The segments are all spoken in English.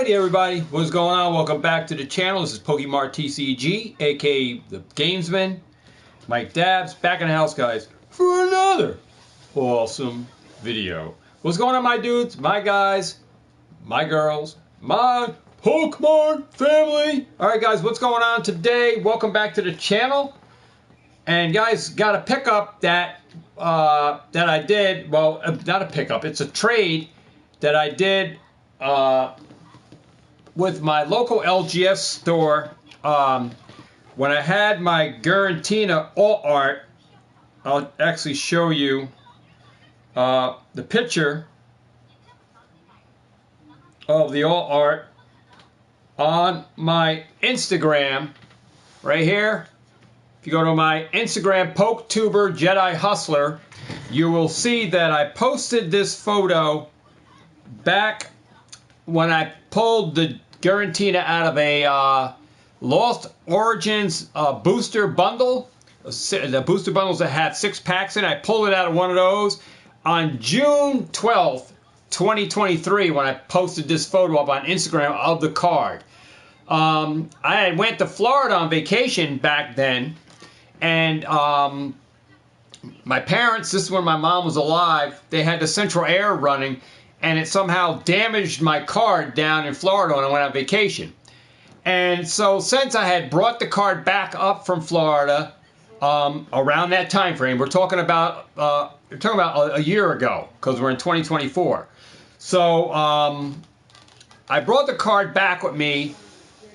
Alrighty everybody, what's going on? Welcome back to the channel. This is Pokemart TCG, aka the Gamesman. Mike Dabs, back in the house guys, for another awesome video. What's going on my dudes, my guys, my girls, my Pokemart family? Alright guys, what's going on today? Welcome back to the channel. And guys, got a pickup that I did, well, not a pickup, it's a trade that I did with my local LGS store. When I had my giratina alt art, I'll actually show you the picture of the alt art on my Instagram right here. If you go to my Instagram, PokeTuber Jedi Hustler, you will see that I posted this photo back when I pulled the giratina out of a Lost Origins booster bundle. The booster bundles that had 6 packs in. I pulled it out of one of those on June 12th, 2023 when I posted this photo up on Instagram of the card. I went to Florida on vacation back then, and my parents, this is when my mom was alive, they had the central air running, and it somehow damaged my card down in Florida when I went on vacation. And so since I had brought the card back up from Florida around that time frame, we're talking about a year ago, because we're in 2024. So I brought the card back with me.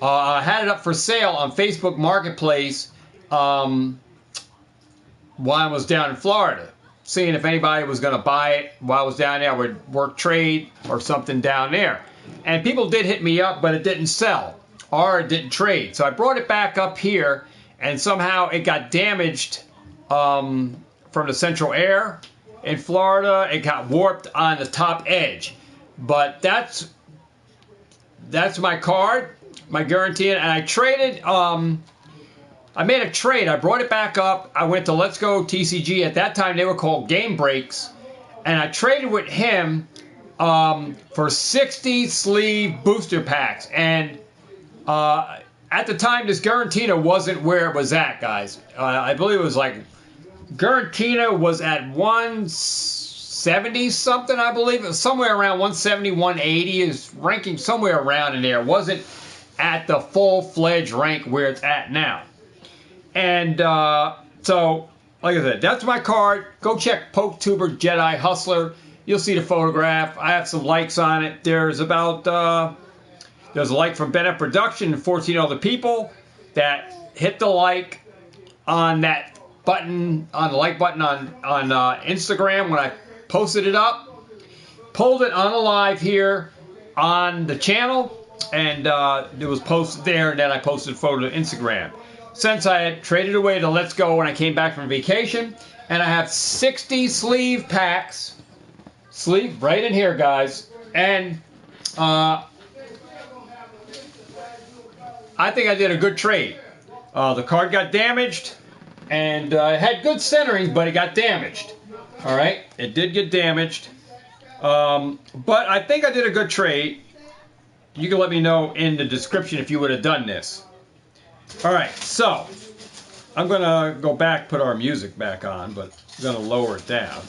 I had it up for sale on Facebook Marketplace while I was down in Florida, seeing if anybody was going to buy it while I was down there. I would work trade or something down there. And people did hit me up, but it didn't sell or it didn't trade. So I brought it back up here, and somehow it got damaged from the central air in Florida. It got warped on the top edge. But that's my card, my giratina, and I traded. I made a trade. I brought it back up. I went to lessgotcg. At that time, they were called Game Breaks. And I traded with him for 60 sleeve booster packs. And at the time, this giratina wasn't where it was at, guys. I believe it was like, giratina was at 170 something, I believe. It was somewhere around 170, 180. It was ranking somewhere around in there. It wasn't at the full-fledged rank where it's at now. And so, like I said, that's my card. Go check PokeTuber Jedi Hustler. You'll see the photograph. I have some likes on it. There's about, there's a like from Bennett Production and 14 other people that hit the like on that button, on the like button on Instagram when I posted it up. Pulled it on a live here on the channel, and it was posted there, and then I posted a photo to Instagram. Since I had traded away to Let's Go when I came back from vacation, and I have 60 sleeve packs, sleeve right in here, guys, and I think I did a good trade. The card got damaged, and it had good centering, but it got damaged. All right, it did get damaged, but I think I did a good trade. You can let me know in the description if you would have done this. Alright, so I'm going to go back, put our music back on, but I'm going to lower it down.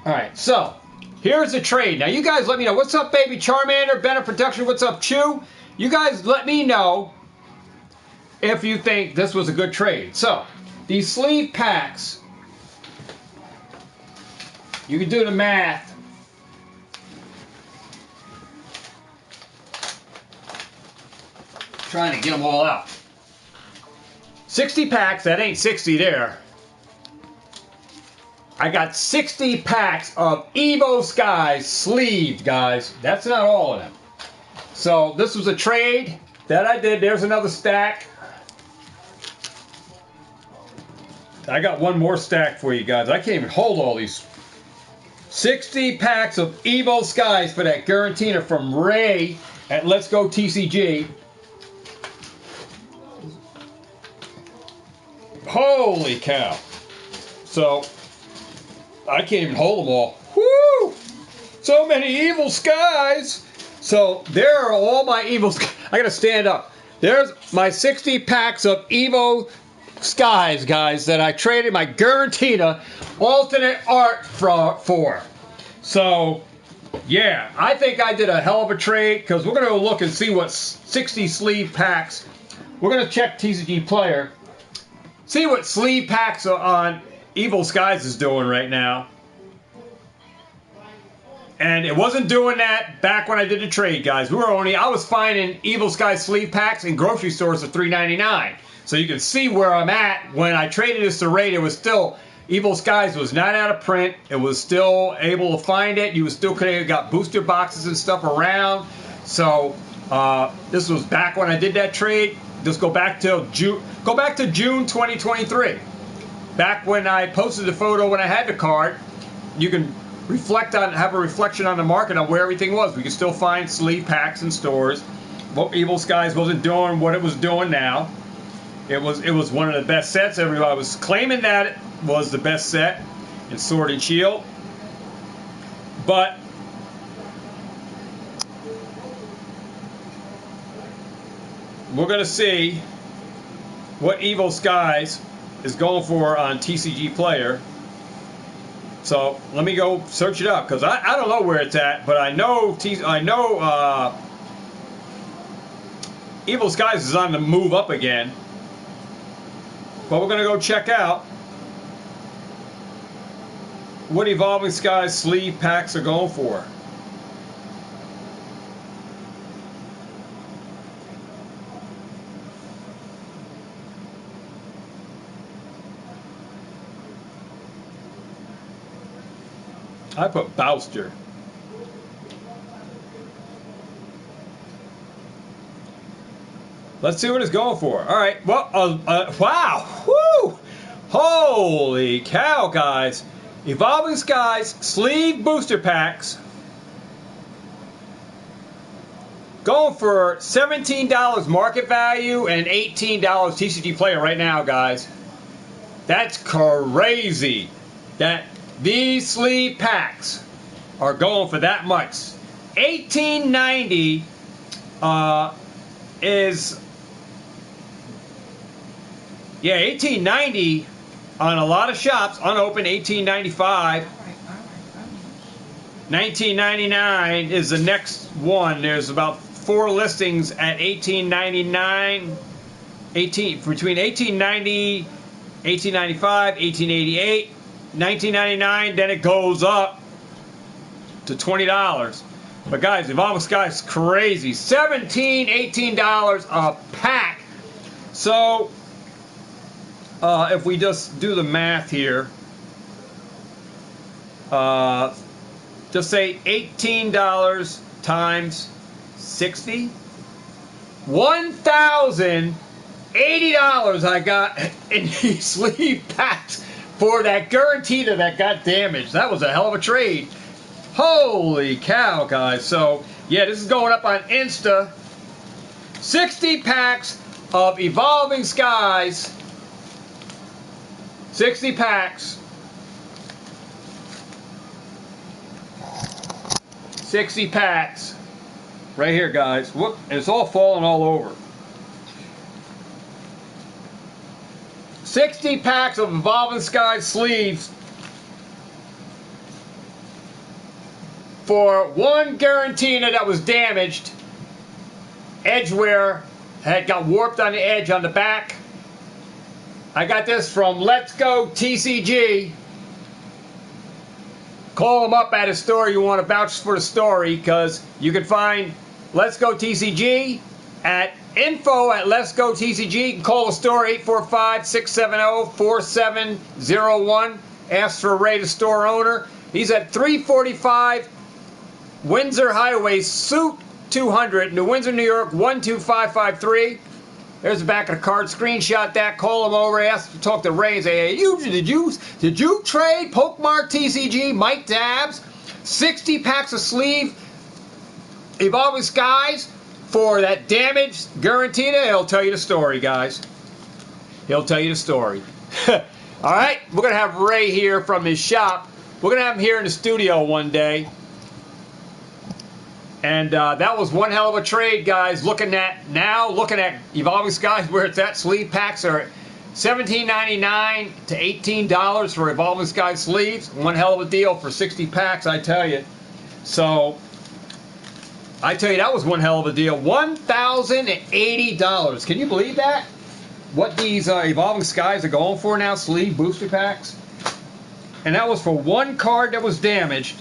Alright, so here's the trade. Now you guys let me know. What's up, baby Charmander, Bennett Production? What's up, Chew? You guys let me know if you think this was a good trade. So, these sleeve packs, you can do the math. Trying to get them all out. 60 packs, that ain't 60 there. I got 60 packs of Evo Skies sleeved, guys. That's not all of them. So this was a trade that I did. There's another stack. I got one more stack for you guys. I can't even hold all these. 60 packs of Evo Skies for that giratina from Ray at Let's Go TCG. Holy cow. So, I can't even hold them all. Woo! So many evil skies. So, there are all my evil skies. I gotta stand up. There's my 60 packs of Evo Skies, guys, that I traded my Giratina alternate art for. So, yeah, I think I did a hell of a trade because we're going to go look and see what 60 sleeve packs. We're going to check TCG Player. See what sleeve packs on Evil Skies is doing right now. And it wasn't doing that back when I did the trade, guys. I was finding Evil Skies sleeve packs in grocery stores for $3.99. So you can see where I'm at. When I traded this to Raid, it was still, Evil Skies was not out of print. It was still able to find it. You still could have got booster boxes and stuff around. So this was back when I did that trade. Just go back to June 2023. Back when I posted the photo when I had the card. You can have a reflection on the market on where everything was. We can still find sleeve packs in stores. Well, Evil Skies wasn't doing what it was doing now. It was one of the best sets. Everybody was claiming that it was the best set in Sword and Shield. But we're going to see what Evil Skies is going for on TCG Player. So let me go search it up because I don't know where it's at, but I know Evil Skies is on the move up again. But we're going to go check out what Evolving Skies sleeve packs are going for. I put Bouster. Let's see what it's going for. All right. Well, wow. Woo! Holy cow, guys. Evolving Skies sleeve booster packs. Going for $17 market value and $18 TCG Player right now, guys. That's crazy. That these sleeve packs are going for that much. $18.90 is... Yeah, $18.90 on a lot of shops, unopened $18.95. $19.99 is the next one. There's about 4 listings at $18.99. Between $18.90, $18.95, $18.88, $19.99. Then it goes up to $20. But guys, Evolving Skies is crazy. $17, $18 a pack. So if we just do the math here, just say $18 times 60, $1,080 I got in these sleeve packs for that Giratina that got damaged. That was a hell of a trade. Holy cow, guys. So yeah, this is going up on Insta. 60 packs of Evolving Skies. 60 packs. 60 packs. Right here, guys. Whoop, and it's all falling all over. 60 packs of Evolving Skies sleeves for one Giratina that was damaged. Edgeware had got warped on the edge on the back. I got this from lessgotcg. Call them up at a store you want to vouch for the story, because you can find lessgotcg at info@lessgotcg. You can call the store 845-670-4701. Ask for Ray, the store owner. He's at 345 Windsor Highway, Suite 200, New Windsor, New York, 12553. There's the back of the card. Screenshot that. Call him over. Ask to talk to Ray. Say, hey, did you trade Pokemart TCG Mike Dabs 60 packs of sleeve Evolving Skies for that damaged Giratina? He'll tell you the story, guys. He'll tell you the story. All right, we're going to have Ray here from his shop. We're going to have him here in the studio one day. And that was one hell of a trade, guys. Looking at Evolving Skies, where it's at. Sleeve packs are $17.99 to $18 for Evolving Skies sleeves. One hell of a deal for 60 packs, I tell you. So, I tell you, that was one hell of a deal. $1,080. Can you believe that? What these Evolving Skies are going for now, sleeve booster packs. And that was for one card that was damaged.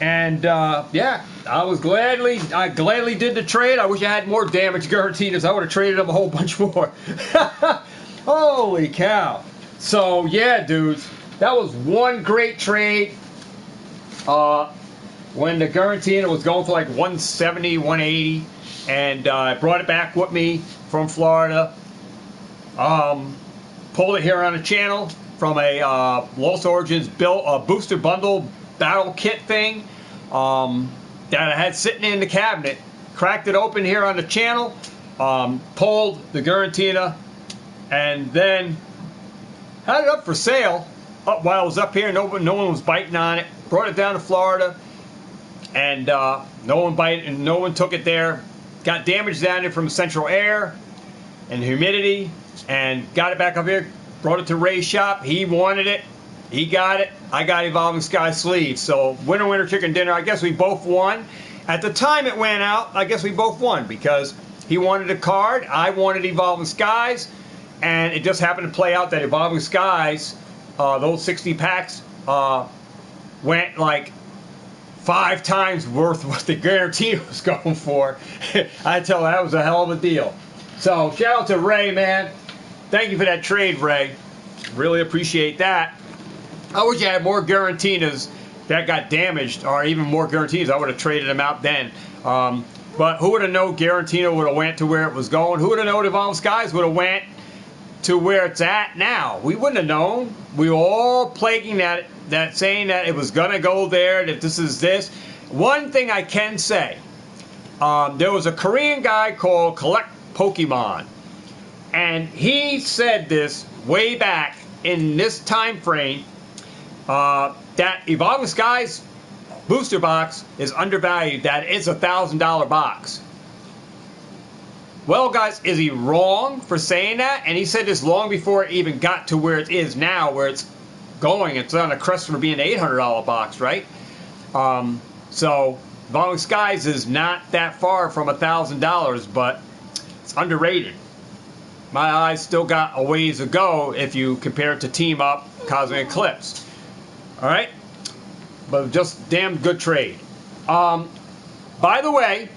And yeah, I gladly did the trade. I wish I had more damage guarantees. I would have traded them a whole bunch more. Holy cow. So yeah, dudes, that was one great trade. When the Giratina was going for like 170, 180, and I brought it back with me from Florida. Pulled it here on the channel from a Lost Origins booster bundle battle kit thing that I had sitting in the cabinet. Cracked it open here on the channel, pulled the Giratina, and then had it up for sale while I was up here. No one was biting on it. Brought it down to Florida, and no one took it there. Got damage down there from central air and humidity, and got it back up here. Brought it to Ray's shop. He wanted it. He got it. I got Evolving Sky sleeves. So winner chicken dinner. I guess we both won. At the time it went out, I guess we both won because he wanted a card. I wanted Evolving Skies, and it just happened to play out that Evolving Skies, those 60 packs, went like 5 times worth what the guarantee was going for. I tell you, that was a hell of a deal. So shout out to Ray, man. Thank you for that trade, Ray. Really appreciate that. I wish I had more Giratinas that got damaged, or even more guarantees. I would have traded them out then. But who would have known Giratina would have went to where it was going? Who would have known Evolving Skies would have went to where it's at now? We wouldn't have known. We were all plaguing that saying that it was going to go there, that this is this. One thing I can say, there was a Korean guy called Collect Pokemon, and he said this way back in this time frame, that Evolving Skies booster box is undervalued, that it's $1,000 box. Well, guys, is he wrong for saying that? And he said this long before it even got to where it is now, where it's going. It's on a crest for being an $800 box, right? So Evolving Skies is not that far from $1,000, but it's underrated. My eyes still got a ways to go if you compare it to Team Up, Cosmic Eclipse. All right, but just damn good trade. By the way,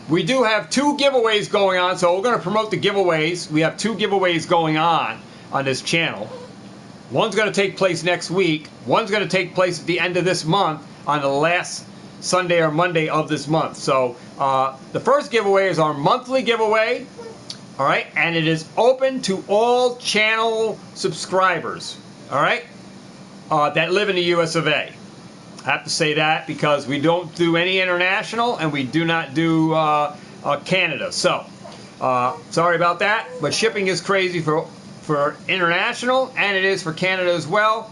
we do have 2 giveaways going on, so we're going to promote the giveaways. We have 2 giveaways going on this channel. One's going to take place next week. One's going to take place at the end of this month on the last Sunday or Monday of this month. So the first giveaway is our monthly giveaway. All right, and it is open to all channel subscribers. All right, that live in the US of A. I have to say that because we don't do any international, and we do not do Canada. So sorry about that, but shipping is crazy for international, and it is for Canada as well.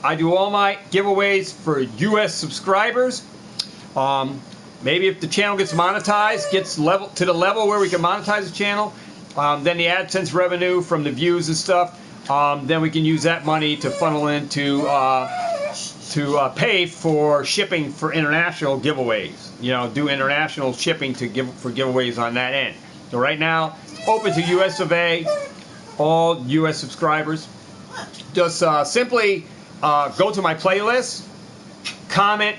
I do all my giveaways for US subscribers. Maybe if the channel gets monetized, gets to the level where we can monetize the channel, then the AdSense revenue from the views and stuff, then we can use that money to funnel into to pay for shipping for international giveaways. You know, do international shipping for giveaways on that end. So right now, open to US of A, all US subscribers. Just simply go to my playlist, comment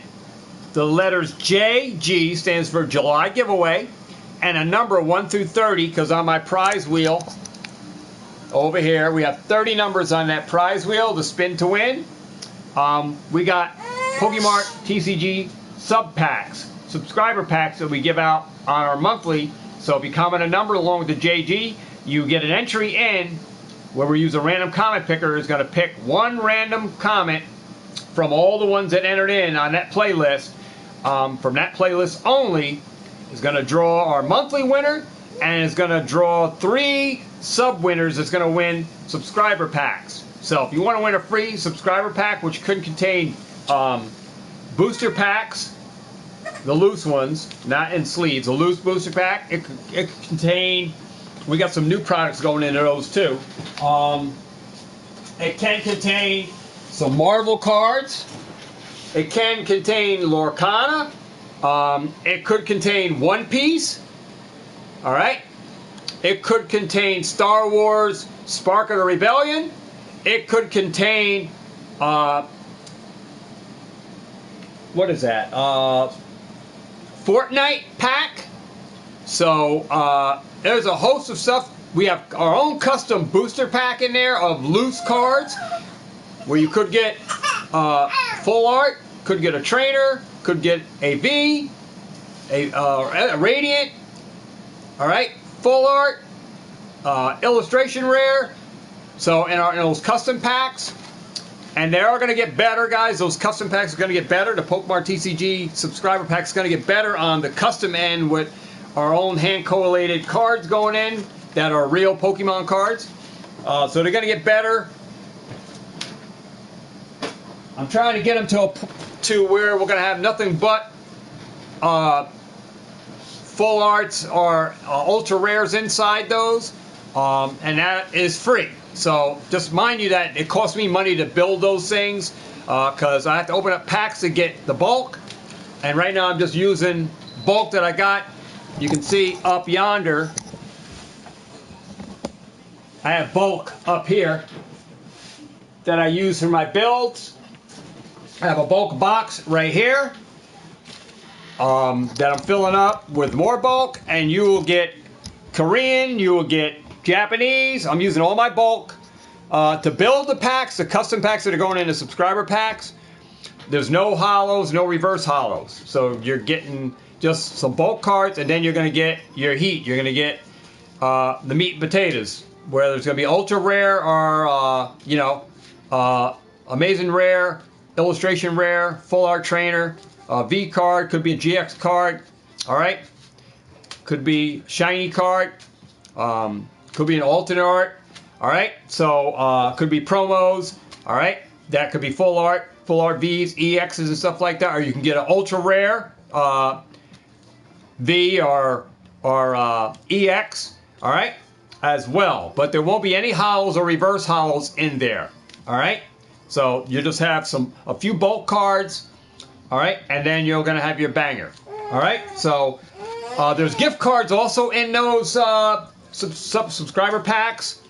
the letters JG, stands for July giveaway, and a number 1 through 30, because on my prize wheel over here we have 30 numbers on that prize wheel to spin to win. We got Pokemart TCG sub packs, subscriber packs that we give out on our monthly. So if you comment a number along with the JG, you get an entry in where we use a random comment picker who's going to pick one random comment from all the ones that entered in on that playlist. From that playlist only is going to draw our monthly winner, and is going to draw 3 sub-winners that's going to win subscriber packs. So if you want to win a free subscriber pack, which could contain booster packs, the loose ones, not in sleeves, a loose booster pack, it could contain, we got some new products going into those too. It can contain some Marvel cards. It can contain Lorcana. It could contain One Piece. All right. It could contain Star Wars Spark of the Rebellion. It could contain, what is that? Fortnite pack. So there's a host of stuff. We have our own custom booster pack in there of loose cards where you could get full art, could get a trainer, could get a V, a Radiant, all right, full art, illustration rare. So in those custom packs, and they are going to get better, guys. Those custom packs are going to get better. The Pokemart TCG subscriber pack is going to get better on the custom end with our own hand collated cards going in that are real Pokemon cards. So they're going to get better. I'm trying to get them to where we're going to have nothing but full arts or ultra rares inside those, and that is free. So just mind you that it costs me money to build those things because I have to open up packs to get the bulk, and right now I'm just using bulk that I got. You can see up yonder I have bulk up here that I use for my builds. I have a bulk box right here that I'm filling up with more bulk, and you will get Korean, you will get Japanese. I'm using all my bulk to build the packs, the custom packs that are going into subscriber packs. There's no hollows, no reverse hollows. So you're getting just some bulk cards, and then you're going to get your heat. You're going to get the meat and potatoes, where there's going to be ultra rare or, amazing rare, illustration rare, full art trainer, V card, could be a GX card, all right? Could be shiny card, could be an alternate art, all right? So could be promos, all right? That could be full art Vs, EXs and stuff like that, or you can get an ultra rare V or EX, all right, as well. But there won't be any hollows or reverse hollows in there, all right? So you just have a few bulk cards, all right, and then you're going to have your banger, all right? So there's gift cards also in those subscriber packs,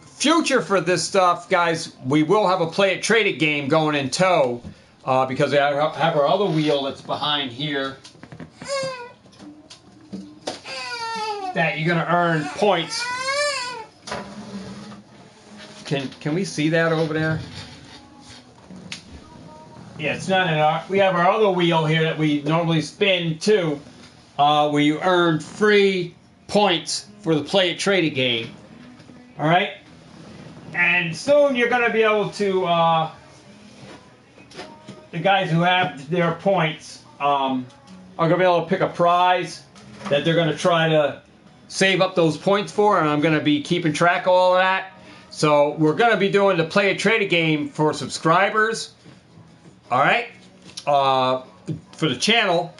future for this stuff, guys, we will have a play it trade it game going in tow because we have our other wheel that's behind here that you're going to earn points. Can we see that over there? Yeah, it's not in our... We have our other wheel here that we normally spin too, where you earn free points for the play it trade it game. All right? And soon you're going to be able to... the guys who have their points are going to be able to pick a prize that they're going to try to save up those points for, and I'm going to be keeping track of all of that. So we're going to be doing the play it trade it game for subscribers, all right, for the channel.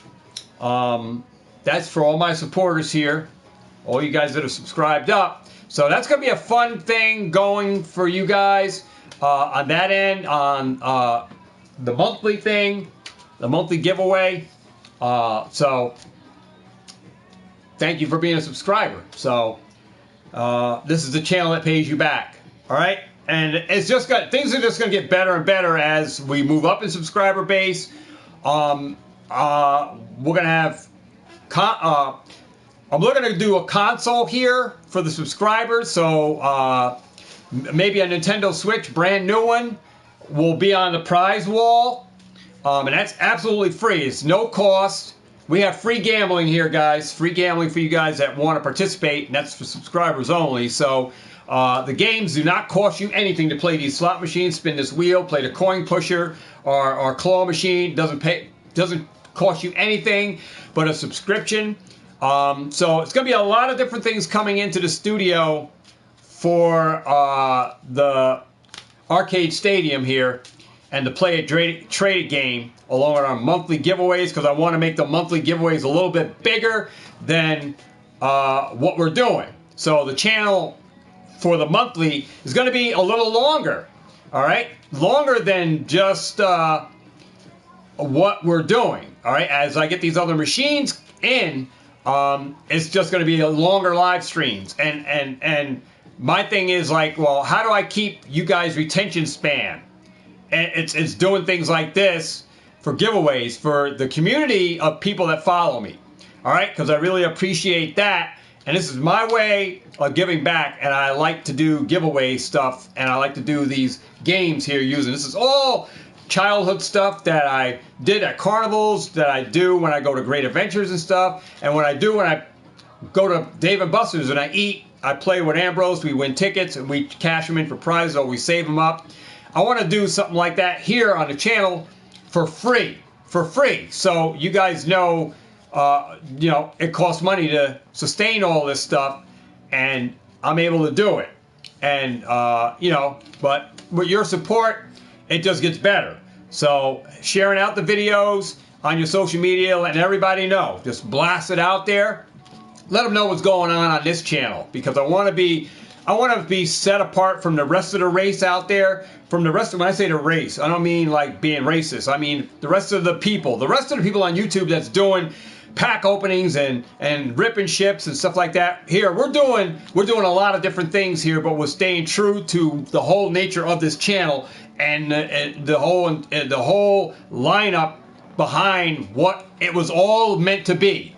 That's for all my supporters here, all you guys that are subscribed up. So that's going to be a fun thing going for you guys on that end, on the monthly thing, the monthly giveaway. So thank you for being a subscriber. So this is the channel that pays you back. All right, and it's just things are just going to get better and better as we move up in subscriber base. We're going to have I'm looking to do a console here for the subscribers. So maybe a Nintendo Switch, brand new one, will be on the prize wall, and that's absolutely free. It's no cost. We have free gambling here, guys. Free gambling for you guys that want to participate, and that's for subscribers only. So the games do not cost you anything to play these slot machines, spin this wheel, play the coin pusher or claw machine. Doesn't cost you anything but a subscription. So it's going to be a lot of different things coming into the studio for the arcade stadium here, and to play a trade game along with our monthly giveaways, because I want to make the monthly giveaways a little bit bigger than what we're doing. So the channel for the monthly is going to be a little longer, all right? Longer than just what we're doing, all right? As I get these other machines in, it's just going to be a longer live streams. And my thing is like, well, how do I keep you guys' retention span? And it's doing things like this for giveaways for the community of people that follow me, all right? Because I really appreciate that. And this is my way of giving back, and I like to do giveaway stuff, and I like to do these games here using. This is all childhood stuff that I did at carnivals, that I do when I go to Great Adventures and stuff, and when I go to Dave & Buster's and I eat, I play with Ambrose, we win tickets, and we cash them in for prizes, or we save them up. I want to do something like that here on the channel for free, so you guys know, you know, it costs money to sustain all this stuff, and I'm able to do it. And, you know, but with your support, it just gets better. So sharing out the videos on your social media, letting everybody know. Just blast it out there. Let them know what's going on this channel, because I want to be set apart from the rest of the race out there. From the rest of, when I say the race, I don't mean like being racist. I mean the rest of the people on YouTube that's doing pack openings and ripping ships and stuff like that. Here we're doing a lot of different things here, but we're staying true to the whole nature of this channel, and the whole lineup behind what it was all meant to be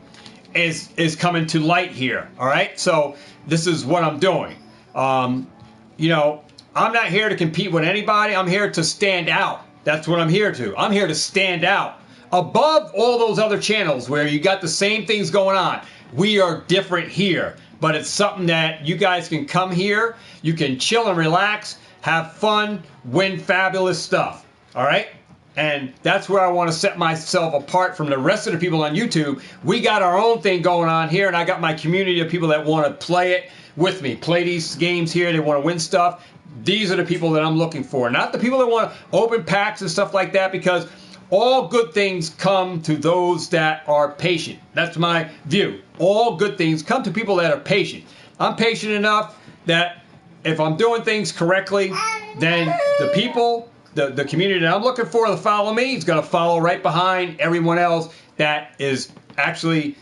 is coming to light here. All right, so this is what I'm doing. You know, I'm not here to compete with anybody. I'm here to stand out. That's what I'm here to. I'm here to stand out above all those other channels where you got the same things going on. We are different here, but it's something that you guys can come here, you can chill and relax, have fun, win fabulous stuff, all right? And that's where I want to set myself apart from the rest of the people on YouTube. We got our own thing going on here, and I got my community of people that want to play it with me, play these games here, they want to win stuff. These are the people that I'm looking for, not the people that want to open packs and stuff like that, because all good things come to those that are patient. That's my view. All good things come to people that are patient. I'm patient enough that if I'm doing things correctly, then the people, the community that I'm looking for to follow me is going to follow right behind everyone else that is actually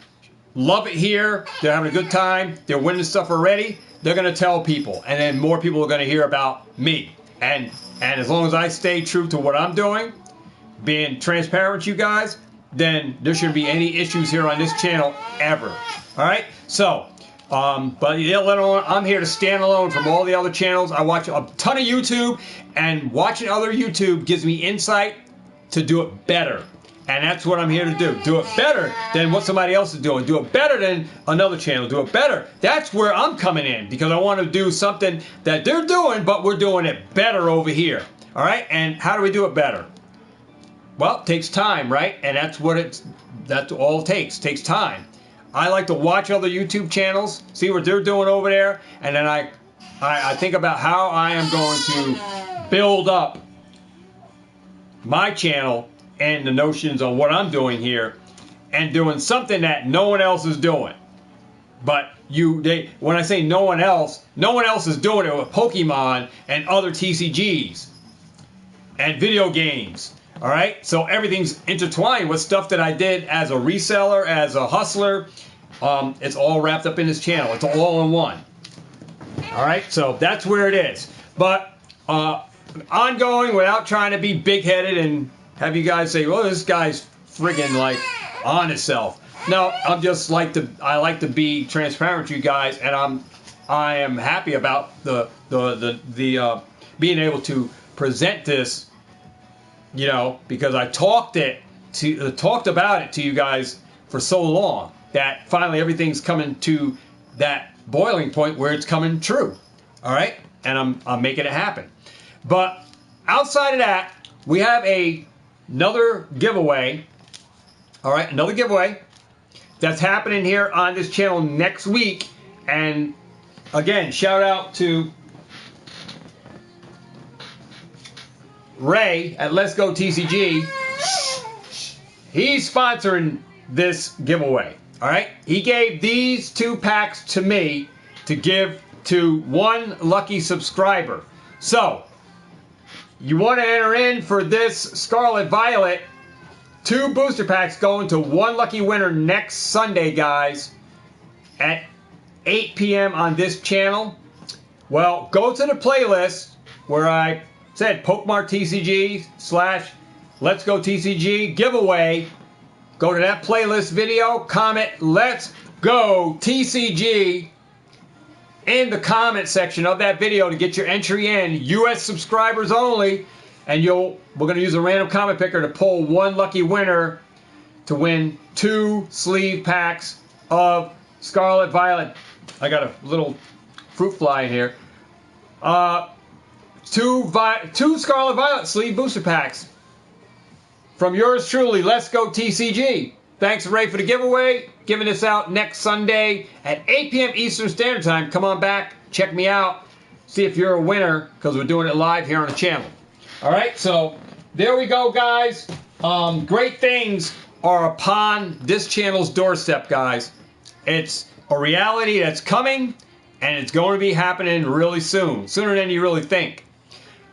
love it here. They're having a good time. They're winning stuff already. They're going to tell people, and then more people are going to hear about me. And as long as I stay true to what I'm doing, being transparent with you guys, then there shouldn't be any issues here on this channel ever. All right, so but yeah, I'm here to stand alone from all the other channels. I watch a ton of YouTube, and watching other YouTube gives me insight to do it better, and that's what I'm here to do. Do it better than what somebody else is doing. Do it better than another channel. Do it better. That's where I'm coming in, because I want to do something that they're doing, but we're doing it better over here. All right, and how do we do it better? Well, it takes time, right? And that's all it takes. It takes time. I like to watch other YouTube channels, see what they're doing over there, and then I think about how I am going to build up my channel and the notions on what I'm doing here, and doing something that no one else is doing. But when I say no one else is doing it with Pokemon and other TCGs and video games. All right, so everything's intertwined with stuff that I did as a reseller, as a hustler. It's all wrapped up in this channel. It's all in one. All right, so that's where it is. But ongoing, without trying to be big-headed and have you guys say, "Well, this guy's friggin' like on himself." No, I like to be transparent with you guys, and I am happy about the being able to present this. You know, because I talked about it to you guys for so long that finally everything's coming to that boiling point where it's coming true. All right, and I'm making it happen. But outside of that, we have another giveaway All right, another giveaway that's happening here on this channel next week. And again, shout out to Ray at lessgotcg. He's sponsoring this giveaway. All right, he gave these 2 packs to me to give to 1 lucky subscriber. So you want to enter in for this Scarlet Violet 2 booster packs going to 1 lucky winner next Sunday, guys, at 8 p.m. on this channel. Well, go to the playlist where I said Pokemart TCG / Let's Go TCG giveaway. Go to that playlist video, comment Let's Go TCG in the comment section of that video to get your entry in. US subscribers only. And we're going to use a random comment picker to pull 1 lucky winner to win 2 sleeve packs of Scarlet Violet. I got a little fruit fly in here. 2 Scarlet Violet sleeve booster packs from yours truly, Let's Go TCG. Thanks, Ray, for the giveaway. Giving this out next Sunday at 8 p.m. Eastern Standard Time. Come on back, check me out, see if you're a winner, because we're doing it live here on the channel. All right, so there we go, guys. Great things are upon this channel's doorstep, guys. It's a reality that's coming, and it's going to be happening really soon, sooner than you really think.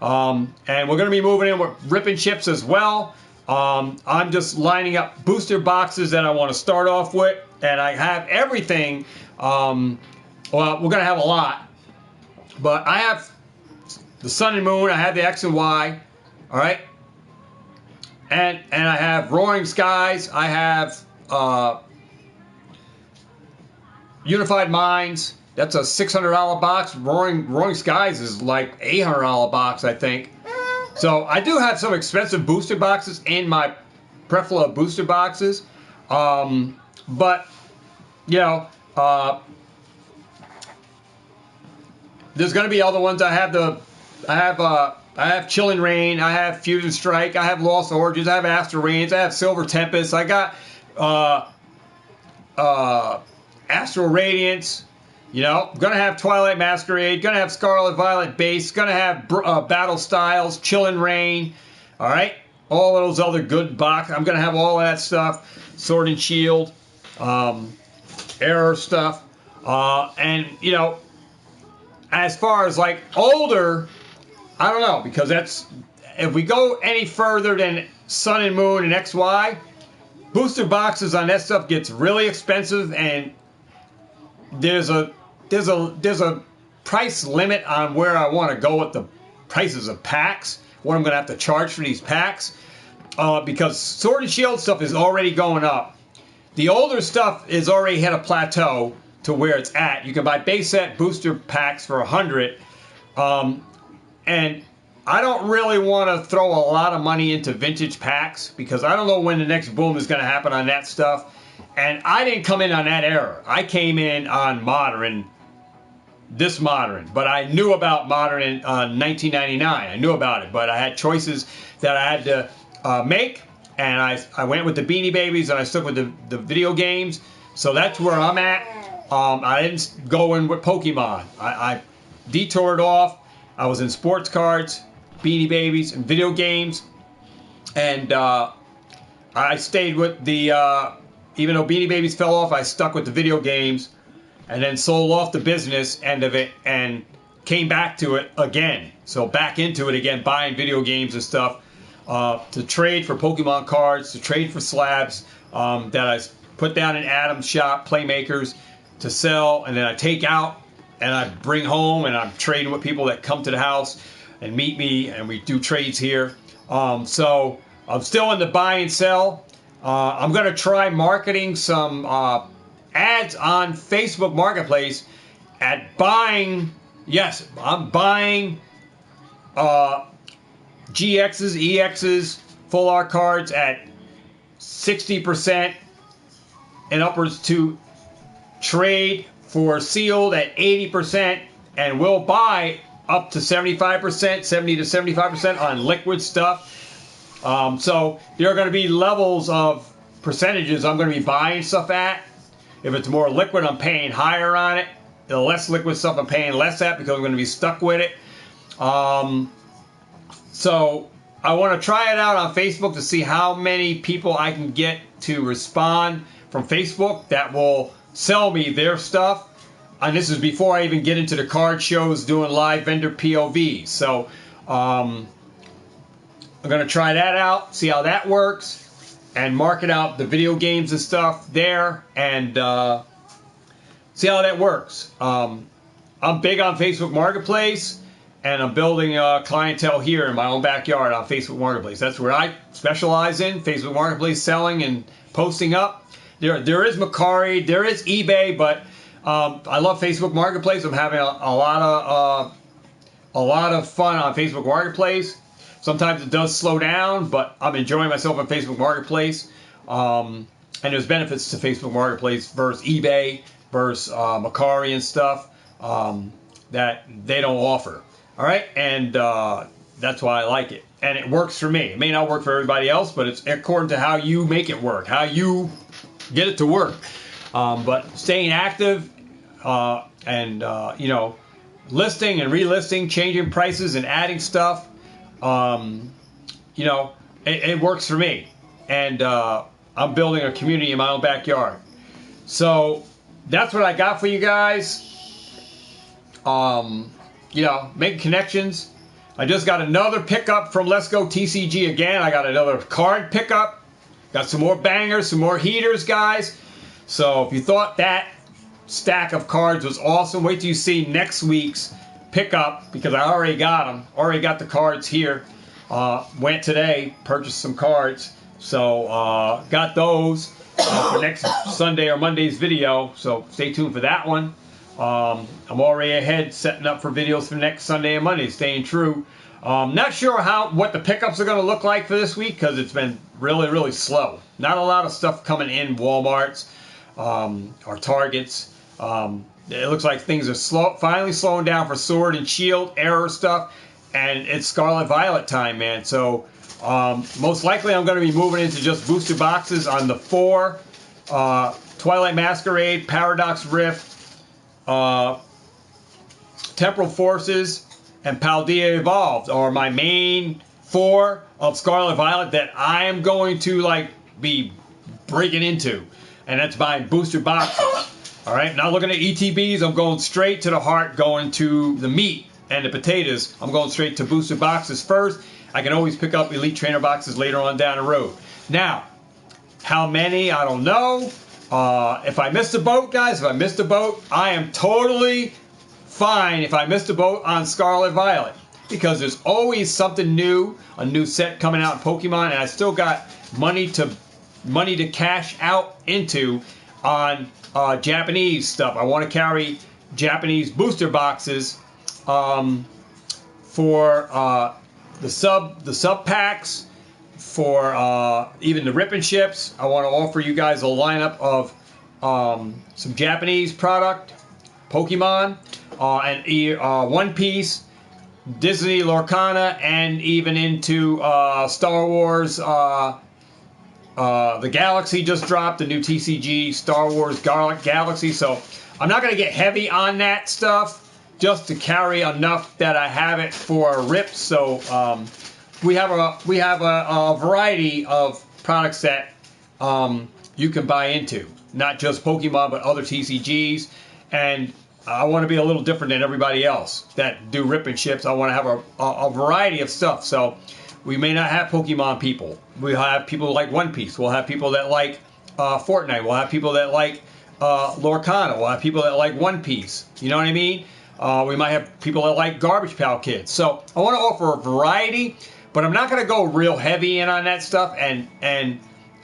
And we're going to be moving in with ripping chips as well. I'm just lining up booster boxes that I want to start off with, and I have everything. Well, we're going to have a lot, but I have the sun and moon, I have the X and Y, all right, and I have Roaring Skies, I have Unified Minds. That's a $600 box. Roaring Skies is like $800 box, I think. So I do have some expensive booster boxes in my plethora of booster boxes, but you know, there's going to be other ones. I have Chilling Reign, I have Fusion Strike, I have Lost Origins, I have Astral Reigns, I have Silver Tempest, I got Astral Radiance. You know, gonna have Twilight Masquerade, gonna have Scarlet Violet Base, gonna have Battle Styles, Chilling Reign, all right? All of those other good boxes. I'm gonna have all of that stuff, Sword and Shield, Error stuff, and you know, as far as like older, I don't know, because that's, if we go any further than Sun and Moon and XY, booster boxes on that stuff gets really expensive, and there's a price limit on where I want to go with the prices of packs, what I'm going to have to charge for these packs, because Sword and Shield stuff is already going up. The older stuff is already hit a plateau to where it's at. You can buy base set booster packs for $100, and I don't really want to throw a lot of money into vintage packs because I don't know when the next boom is going to happen on that stuff. And I didn't come in on that era. I came in on modern, this modern, but I knew about modern in 1999. I knew about it, but I had choices that I had to make, and I went with the Beanie Babies, and I stuck with the video games. So that's where I'm at. I didn't go in with Pokemon. I detoured off. I was in sports cards, Beanie Babies, and video games, and I stayed with the. Even though Beanie Babies fell off, I stuck with the video games, and then sold off the business end of it and came back to it again. So back into it again, buying video games and stuff to trade for Pokemon cards, to trade for slabs that I put down in Adam's shop, Playmakers, to sell, and then I take out and I bring home, and I'm trading with people that come to the house and meet me, and we do trades here. So I'm still in the buy and sell. I'm going to try marketing some ads on Facebook Marketplace at buying, yes, I'm buying GXs, EXs, full art cards at 60% and upwards to trade for sealed at 80%, and we'll buy up to 75%, 70 to 75% on liquid stuff. So there are going to be levels of percentages I'm going to be buying stuff at. If it's more liquid, I'm paying higher on it. The less liquid stuff, I'm paying less at because I'm going to be stuck with it. So I want to try it out on Facebook to see how many people I can get to respond from Facebook that will sell me their stuff. And this is before I even get into the card shows doing live vendor POVs. So I'm going to try that out, see how that works, and market out the video games and stuff there, and see how that works. I'm big on Facebook Marketplace, and I'm building a clientele here in my own backyard on Facebook Marketplace. That's where I specialize in, Facebook Marketplace, selling and posting up. There is Mercari, there is eBay, but I love Facebook Marketplace. I'm having a lot of fun on Facebook Marketplace. Sometimes it does slow down, but I'm enjoying myself on Facebook Marketplace. And there's benefits to Facebook Marketplace versus eBay, versus Mercari and stuff that they don't offer. All right, and that's why I like it. And it works for me. It may not work for everybody else, but it's according to how you make it work, how you get it to work. But staying active and you know, listing and relisting, changing prices and adding stuff, you know, it works for me. And I'm building a community in my own backyard. So that's what I got for you guys. You know, making connections. I just got another pickup from lessgotcg again. I got another card pickup. Got some more bangers, some more heaters, guys. So if you thought that stack of cards was awesome, wait till you see next week's pickup, because I already got them. Already got the cards here. Went today, purchased some cards. So got those for next Sunday or Monday's video. So stay tuned for that one. I'm already ahead setting up for videos for next Sunday and Monday, staying true. Not sure what the pickups are going to look like for this week, because it's been really slow. Not a lot of stuff coming in Walmarts or Targets. It looks like things are finally slowing down for Sword and Shield error stuff, and it's Scarlet Violet time, man. So most likely I'm going to be moving into just booster boxes on the 4 Twilight Masquerade, Paradox Rift, Temporal Forces, and Paldea Evolved are my main 4 of Scarlet Violet that I am going to be breaking into, and that's buying booster boxes. All right, not looking at ETBs. I'm going straight to the heart, going to the meat and the potatoes. I'm going straight to booster boxes first. I can always pick up Elite Trainer boxes later on down the road. Now, how many? I don't know. If I missed a boat, guys, if I missed a boat, I am totally fine if I missed a boat on Scarlet Violet, because there's always something new, a new set coming out in Pokemon, and I still got money to cash out into on Japanese stuff. I want to carry Japanese booster boxes for the sub packs, for even the ripping ships. I want to offer you guys a lineup of some Japanese product, Pokemon, and One Piece, Disney Lorcana, and even into Star Wars. The Galaxy just dropped, the new TCG Star Wars Galaxy. So I'm not going to get heavy on that stuff, just to carry enough that I have it for a rip. So we have a variety of products that you can buy into, not just Pokemon but other TCGs. And I want to be a little different than everybody else that do ripping ships. I want to have a variety of stuff. So we may not have Pokemon people. We'll have people that like One Piece. We'll have people that like Fortnite. We'll have people that like Lorcana. We'll have people that like One Piece. You know what I mean? We might have people that like Garbage Pail Kids. So I want to offer a variety, but I'm not going to go real heavy in on that stuff. And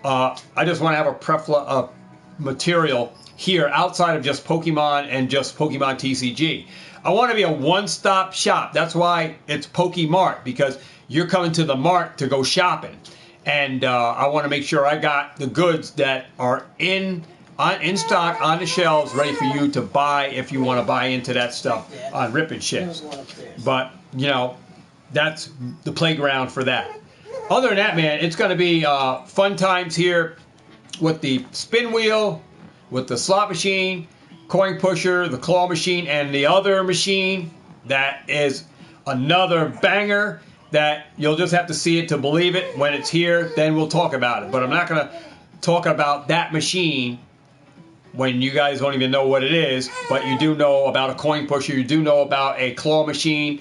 I just want to have a plethora of material here outside of just Pokemon and just Pokemon TCG. I want to be a one-stop shop. That's why it's Pokemart, because you're coming to the mart to go shopping. And I want to make sure I got the goods that are in stock on the shelves, ready for you to buy if you want to buy into that stuff on ripping ships. But, you know, that's the playground for that. Other than that, man, it's going to be fun times here with the spin wheel, with the slot machine, coin pusher, the claw machine, and the other machine that is another banger that you'll just have to see it to believe it. When it's here, then we'll talk about it. But I'm not going to talk about that machine when you guys don't even know what it is, but you do know about a coin pusher, you do know about a claw machine,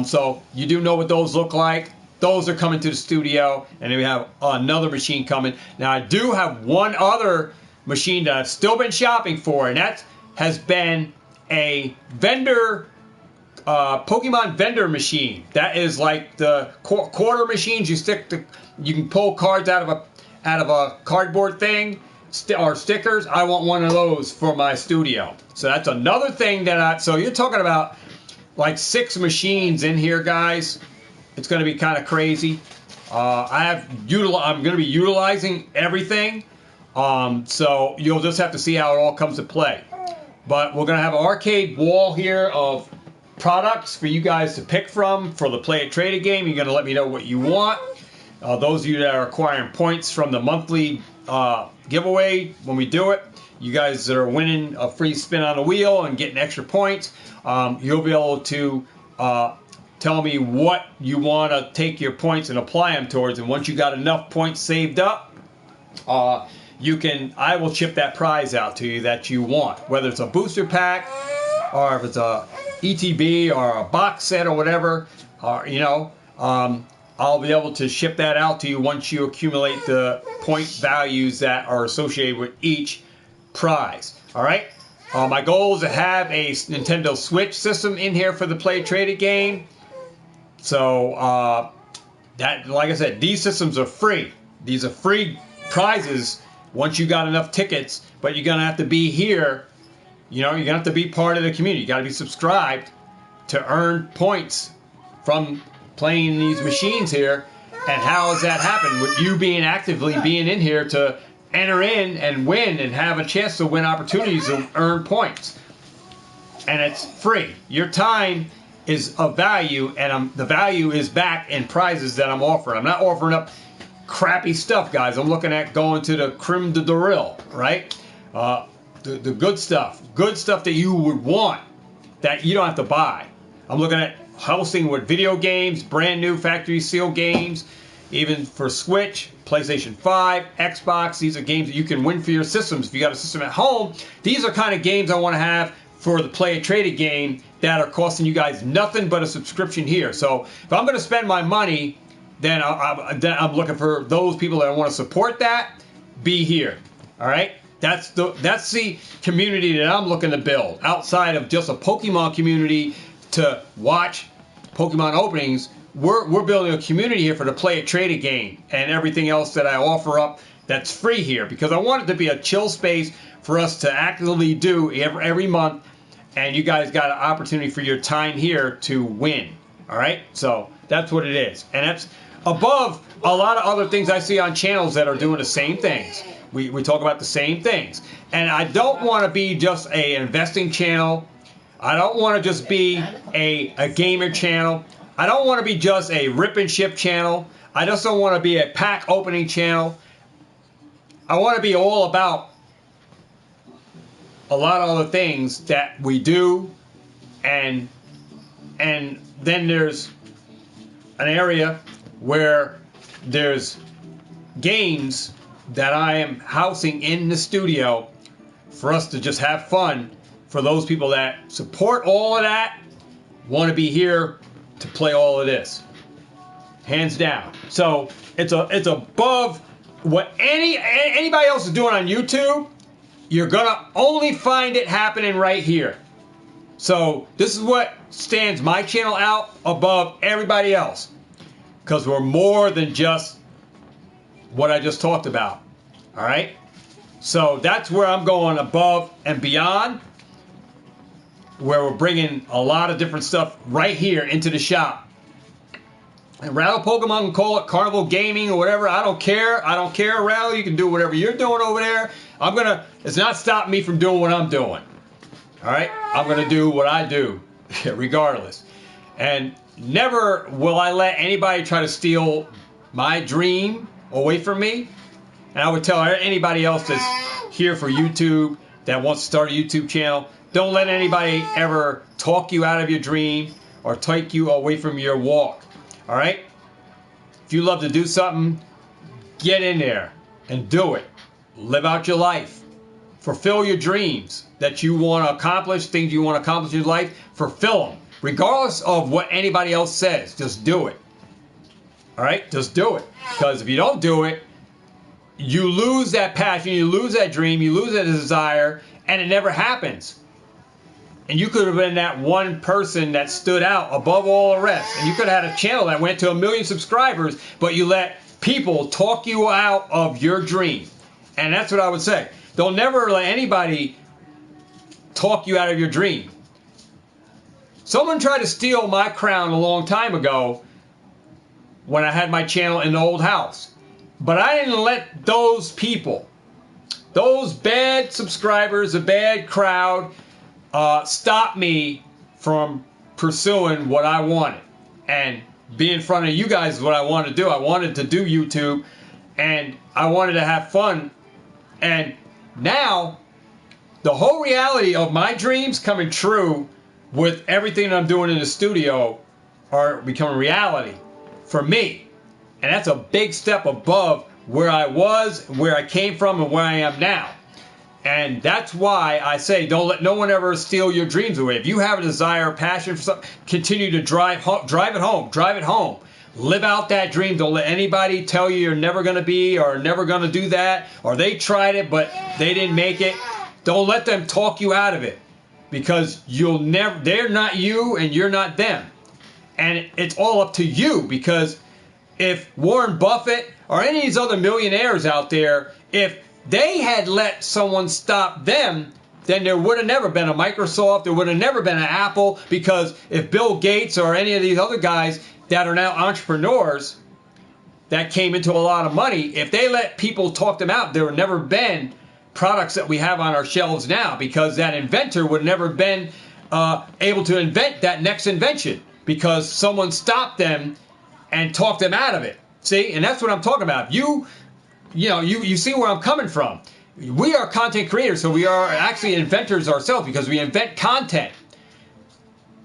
so you do know what those look like. Those are coming to the studio, and then we have another machine coming. Now, I do have one other machine that I've still been shopping for, and that has been a vendor, Pokemon vendor machine. That is like the quarter machines you can pull cards out of a cardboard thing, or stickers. I want one of those for my studio. So that's another thing so you're talking about like 6 machines in here, guys. It's going to be kind of crazy. I'm going to be utilizing everything. So you'll just have to see how it all comes to play. But we're going to have an arcade wall here of products for you guys to pick from for the Play It Trade It game. You're going to let me know what you want. Those of you that are acquiring points from the monthly giveaway when we do it, you guys that are winning a free spin on the wheel and getting extra points, you'll be able to tell me what you want to take your points and apply them towards. And once you got enough points saved up, I will chip that prize out to you that you want, whether it's a booster pack or if it's a ETB or a box set or whatever, I'll be able to ship that out to you once you accumulate the point values that are associated with each prize. All right. My goal is to have a Nintendo Switch system in here for the Play It Trade It game. So that, like I said, these systems are free. These are free prizes once you got enough tickets, but you're gonna have to be here. You're gonna have to be part of the community. You got to be subscribed to earn points from playing these machines here. And how does that happen? With you actively being in here to enter in and win and have a chance to win opportunities to earn points. And it's free. Your time is of value, and the value is back in prizes that I'm offering. I'm not offering up crappy stuff, guys. I'm looking at going to the creme de la real, right? The good stuff that you would want, that you don't have to buy. I'm looking at hosting with video games, brand new factory seal games, even for Switch, PlayStation 5, Xbox. These are games that you can win for your systems. If you got a system at home, these are kind of games I want to have for the Play It Trade It game that are costing you guys nothing but a subscription here. So if I'm going to spend my money, then I'm looking for those people that want to support that. Be here. All right. That's the community that I'm looking to build outside of just a Pokemon community to watch Pokemon openings. We're building a community here for the Play It Trade It game and everything else that I offer up that's free here, because I want it to be a chill space for us to actively do every month, and you guys got an opportunity for your time here to win. All right, so that's what it is, and that's above a lot of other things I see on channels that are doing the same things. We talk about the same things, and I don't want to be just an investing channel. I don't want to just be a gamer channel. I don't want to be just a rip and ship channel. I just don't want to be a pack opening channel. I want to be all about a lot of other things that we do, and then there's an area where there's games that I am housing in the studio for us to just have fun. For those people that support all of that, want to be here to play all of this, hands down. So it's above what anybody else is doing on YouTube. You're gonna only find it happening right here. So this is what stands my channel out above everybody else, because we're more than just what I just talked about. All right, so that's where I'm going above and beyond, where we're bringing a lot of different stuff right here into the shop. And Rattle Pokemon can call it Carnival Gaming or whatever. I don't care. I don't care, Rattle. You can do whatever you're doing over there. It's not stopping me from doing what I'm doing. All right? I'm going to do what I do, regardless. And never will I let anybody try to steal my dream away from me. And I would tell anybody else that's here for YouTube, that wants to start a YouTube channel, don't let anybody ever talk you out of your dream or take you away from your walk. All right? If you love to do something, get in there and do it. Live out your life. Fulfill your dreams that you want to accomplish, things you want to accomplish in your life. Fulfill them. Regardless of what anybody else says, just do it. All right? Just do it. Because if you don't do it, you lose that passion, you lose that dream, you lose that desire, and it never happens. And you could have been that one person that stood out above all the rest. And you could have had a channel that went to 1 million subscribers, but you let people talk you out of your dream. And that's what I would say. Don't never let anybody talk you out of your dream. Someone tried to steal my crown a long time ago when I had my channel in the old house. But I didn't let those people, those bad subscribers, a bad crowd, stop me from pursuing what I wanted. And be in front of you guys is what I wanted to do. I wanted to do YouTube, and I wanted to have fun. And now, the whole reality of my dreams coming true with everything that I'm doing in the studio are becoming reality for me. And that's a big step above where I was, where I came from, and where I am now. And that's why I say don't let no one ever steal your dreams away. If you have a desire, a passion for something, continue to drive it home. Live out that dream. Don't let anybody tell you you're never going to be or never going to do that, or they tried it but they didn't make it. Don't let them talk you out of it, because they're not you and you're not them. And it's all up to you, because if Warren Buffett or any of these other millionaires out there, if they had let someone stop them, then there would have never been a Microsoft, there would have never been an Apple, because if Bill Gates or any of these other guys that are now entrepreneurs that came into a lot of money, if they let people talk them out, there would never been products that we have on our shelves now, because that inventor would never been able to invent that next invention, because someone stopped them and talked them out of it. See, and that's what I'm talking about. You see where I'm coming from. We are content creators, so we are actually inventors ourselves, because we invent content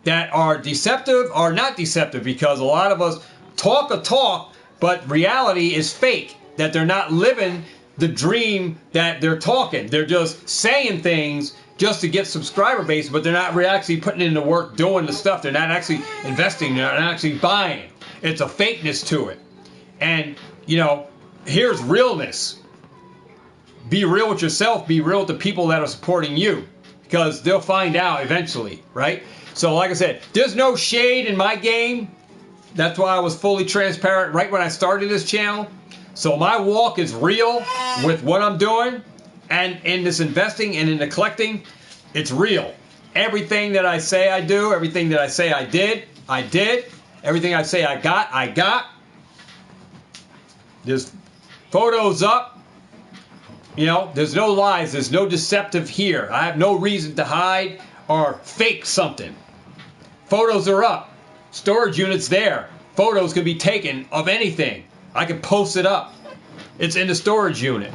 that are deceptive or not deceptive, because a lot of us talk a talk, but reality is fake, that they're not living the dream that they're talking. They're just saying things just to get subscriber base, but they're not actually putting in the work doing the stuff. They're not actually investing. They're not actually buying. It's a fakeness to it. And, here's realness. Be real with yourself. Be real with the people that are supporting you, because they'll find out eventually, right? So like I said, there's no shade in my game. That's why I was fully transparent right when I started this channel. So my walk is real with what I'm doing, and in this investing and in the collecting, it's real. Everything that I say I do, everything that I say I did. Everything I say I got. There's photos up. There's no lies. There's no deceptive here. I have no reason to hide or fake something. Photos are up. Storage units there. Photos can be taken of anything. I can post it up. It's in the storage unit.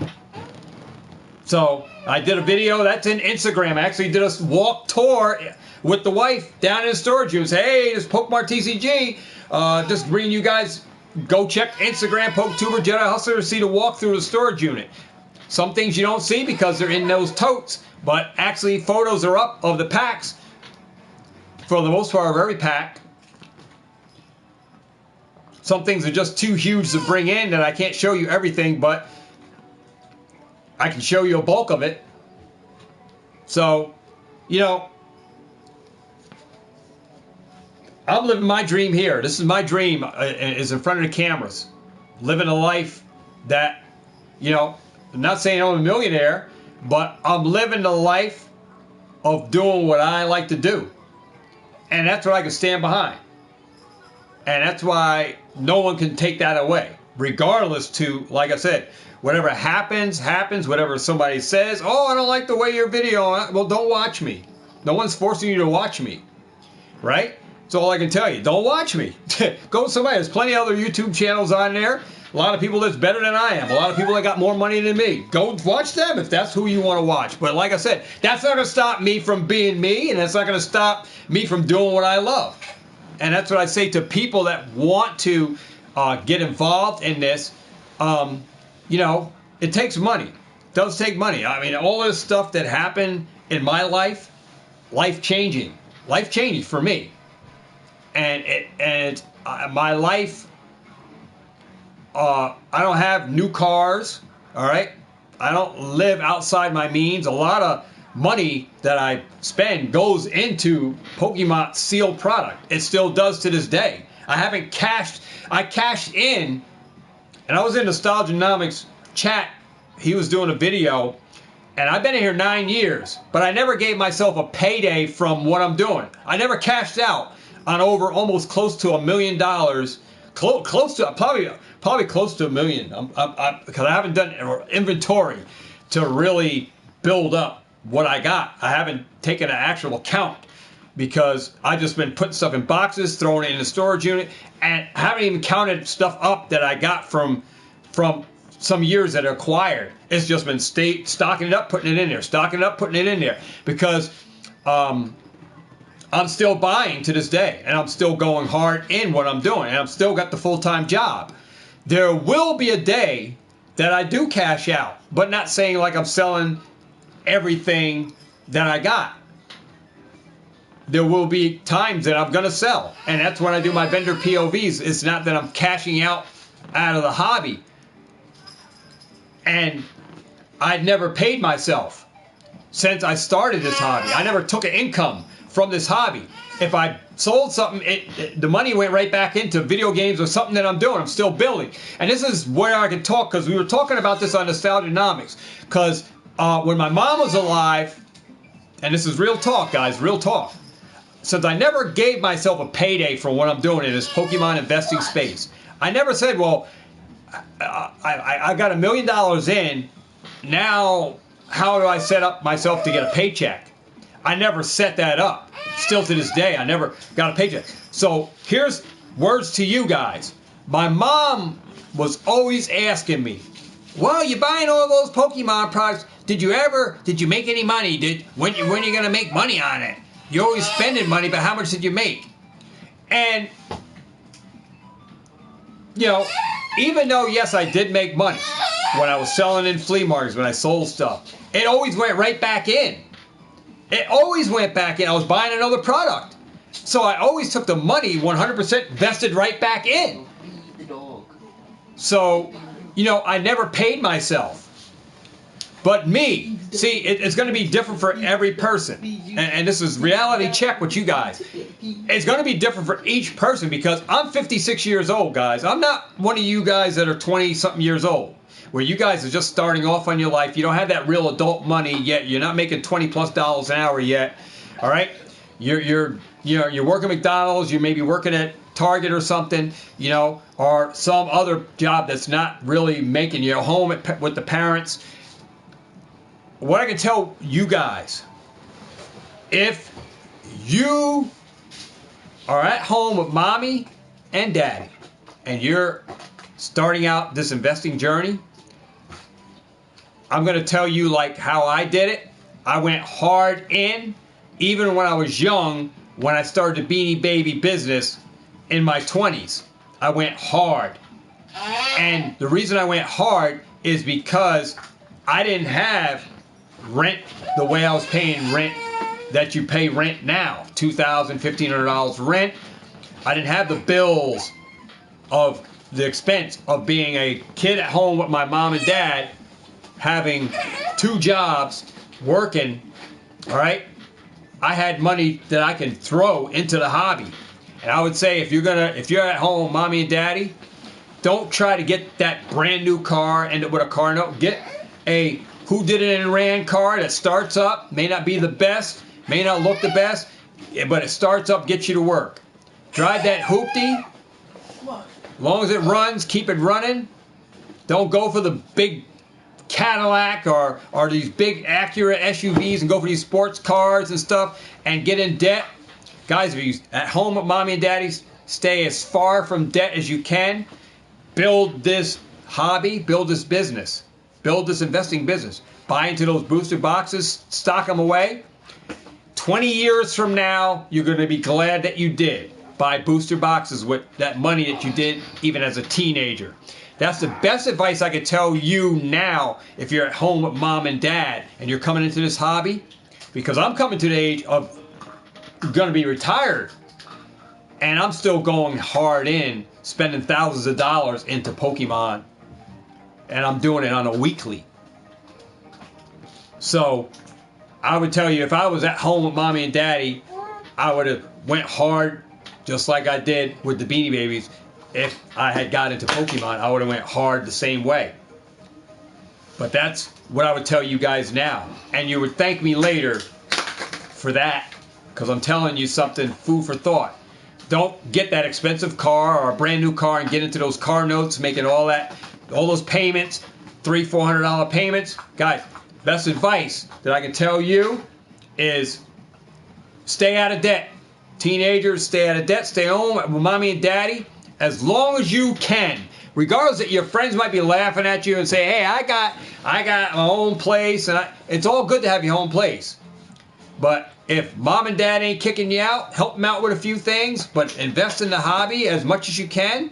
So I did a video that's in Instagram. I actually did a walk tour with the wife down in the storage unit. Say, hey, this is Pokemart TCG. Just bringing you guys, go check Instagram, PokeTuber, Jedi Hustler, to see the walk through the storage unit. Some things you don't see because they're in those totes, but actually photos are up of the packs for the most part of every pack. Some things are just too huge to bring in that I can't show you everything, but I can show you a bulk of it. So, I'm living my dream here. This is my dream, is in front of the cameras. Living a life that, I'm not saying I'm a millionaire, but I'm living the life of doing what I like to do. And that's what I can stand behind. And that's why no one can take that away. Regardless to, like I said, whatever happens, whatever somebody says, oh, I don't like the way your video, well, don't watch me. No one's forcing you to watch me. Right? That's all I can tell you. Don't watch me. Go somewhere. There's plenty of other YouTube channels on there. A lot of people that's better than I am. A lot of people that got more money than me. Go watch them if that's who you want to watch. But like I said, that's not going to stop me from being me, and that's not going to stop me from doing what I love. And that's what I say to people that want to get involved in this. You know, it takes money. It does take money. I mean, all this stuff that happened in my life, life-changing. Life-changing for me. And my life, I don't have new cars, all right? I don't live outside my means. A lot of money that I spend goes into Pokemart sealed product. It still does to this day. I cashed in, and I was in Nostalgianomics chat. He was doing a video, and I've been in here 9 years, but I never gave myself a payday from what I'm doing. I never cashed out on over almost close to $1 million, close to probably close to $1 million, because I haven't done inventory to really build up what I got. I haven't taken an actual count because I've just been putting stuff in boxes, throwing it in the storage unit, and I haven't even counted stuff up that I got from some years that are acquired. It's just been stocking it up, putting it in there, stocking it up, putting it in there, because I'm still buying to this day, and I'm still going hard in what I'm doing, and I've still got the full-time job. There will be a day that I do cash out, but not saying like I'm selling everything that I got. There will be times that I'm going to sell, and that's when I do my vendor POVs. It's not that I'm cashing out of the hobby. And I've never paid myself since I started this hobby. I never took an income from this hobby. If I sold something, the money went right back into video games or something that I'm doing. I'm still building. And this is where I can talk, because we were talking about this on Nostalgianomics. Because when my mom was alive, and this is real talk, guys, real talk. Since I never gave myself a payday for what I'm doing in this Pokemon investing space, I never said, well, I got $1 million in. Now, how do I set up myself to get a paycheck? I never set that up. Still to this day, I never got a paycheck. So here's words to you guys. My mom was always asking me, well, you're buying all those Pokemon products. Did you make any money? When are you going to make money on it? You're always spending money, but how much did you make? And, you know, even though, yes, I did make money when I was selling in flea markets, when I sold stuff, it always went right back in. It always went back in. I was buying another product. So I always took the money 100% vested right back in. So, you know, I never paid myself. But me, see, it's going to be different for every person. And this is reality check with you guys. It's going to be different for each person, because I'm 56 years old, guys. I'm not one of you guys that are 20-something years old, where you guys are just starting off on your life. You don't have that real adult money yet. You're not making $20+ an hour yet. All right? You're working McDonald's. You may be working at Target or something, you know, or some other job that's not really making you home with the parents. What I can tell you guys, if you are at home with mommy and daddy and you're starting out this investing journey, I'm going to tell you like how I did it. I went hard in, even when I was young, when I started the Beanie Baby business in my 20s. I went hard. And the reason I went hard is because I didn't have rent the way I was paying rent that you pay rent now, $2,000, $1,500 rent. I didn't have the bills of the expense of being a kid at home with my mom and dad, having 2 jobs, working, all right? I had money that I can throw into the hobby. And I would say if you're at home, mommy and daddy, don't try to get that brand new car, end up with a car note. Get a who did it in Ran car that starts up, may not be the best, may not look the best, but it starts up, gets you to work. Drive that hoopty. As long as it runs, keep it running. Don't go for the big Cadillac or these big Acura SUVs and go for these sports cars and stuff and get in debt. Guys, if you at home with mommy and daddies, stay as far from debt as you can. Build this hobby, build this business, build this investing business. Buy into those booster boxes, stock them away. 20 years from now, you're going to be glad that you did buy booster boxes with that money that you did even as a teenager. That's the best advice I could tell you now if you're at home with mom and dad and you're coming into this hobby, because I'm coming to the age of going to be retired and I'm still going hard in, spending thousands of dollars into Pokemon, and I'm doing it on a weekly. So I would tell you, if I was at home with mommy and daddy, I would have went hard just like I did with the Beanie Babies. If I had got into Pokemon, I would have went hard the same way. But that's what I would tell you guys now. And you would thank me later for that, because I'm telling you something, food for thought. Don't get that expensive car or a brand new car and get into those car notes, making all those payments, $300-400 payments. Guys, best advice that I can tell you is stay out of debt. Teenagers, stay out of debt. Stay home with mommy and daddy as long as you can. Regardless that your friends might be laughing at you and say, hey, I got my own place. And it's all good to have your own place. But if mom and dad ain't kicking you out, help them out with a few things, but invest in the hobby as much as you can,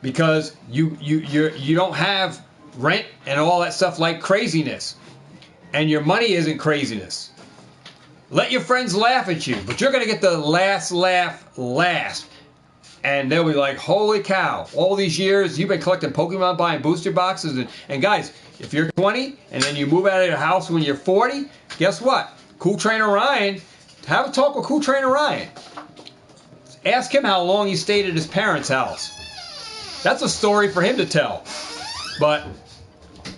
because you don't have rent and all that stuff like craziness, and your money isn't craziness. Let your friends laugh at you, but you're going to get the last laugh last. And they'll be like, holy cow, all these years you've been collecting Pokemon, buying booster boxes. And guys, if you're 20 and then you move out of your house when you're 40, guess what? Cool Trainer Ryan, have a talk with Cool Trainer Ryan. Ask him how long he stayed at his parents' house. That's a story for him to tell. But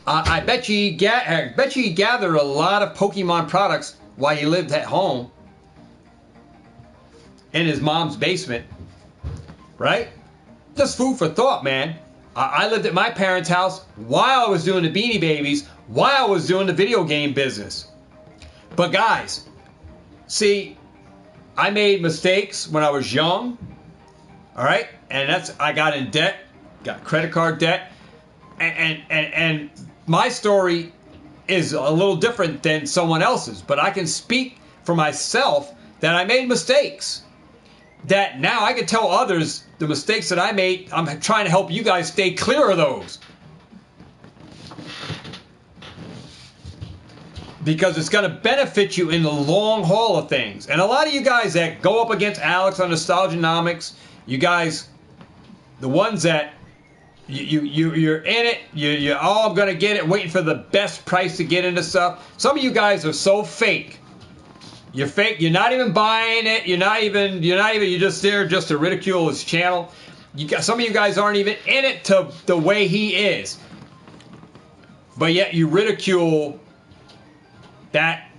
I bet you he gathered a lot of Pokemon products while he lived at home in his mom's basement. Right? Just food for thought, man. I lived at my parents' house while I was doing the Beanie Babies, while I was doing the video game business. But guys, see, I made mistakes when I was young. All right? And I got in debt, got credit card debt. And my story is a little different than someone else's. But I can speak for myself that I made mistakes. That now I can tell others the mistakes that I made. I'm trying to help you guys stay clear of those. Because it's going to benefit you in the long haul of things. And a lot of you guys that go up against Alex on Nostalgianomics, you guys, the ones that you're in it, I'm going to get it, waiting for the best price to get into stuff. Some of you guys are so fake. You're fake. You're not even buying it. You're just there just to ridicule his channel. Some of you guys aren't even in it to the way he is. But yet you ridicule that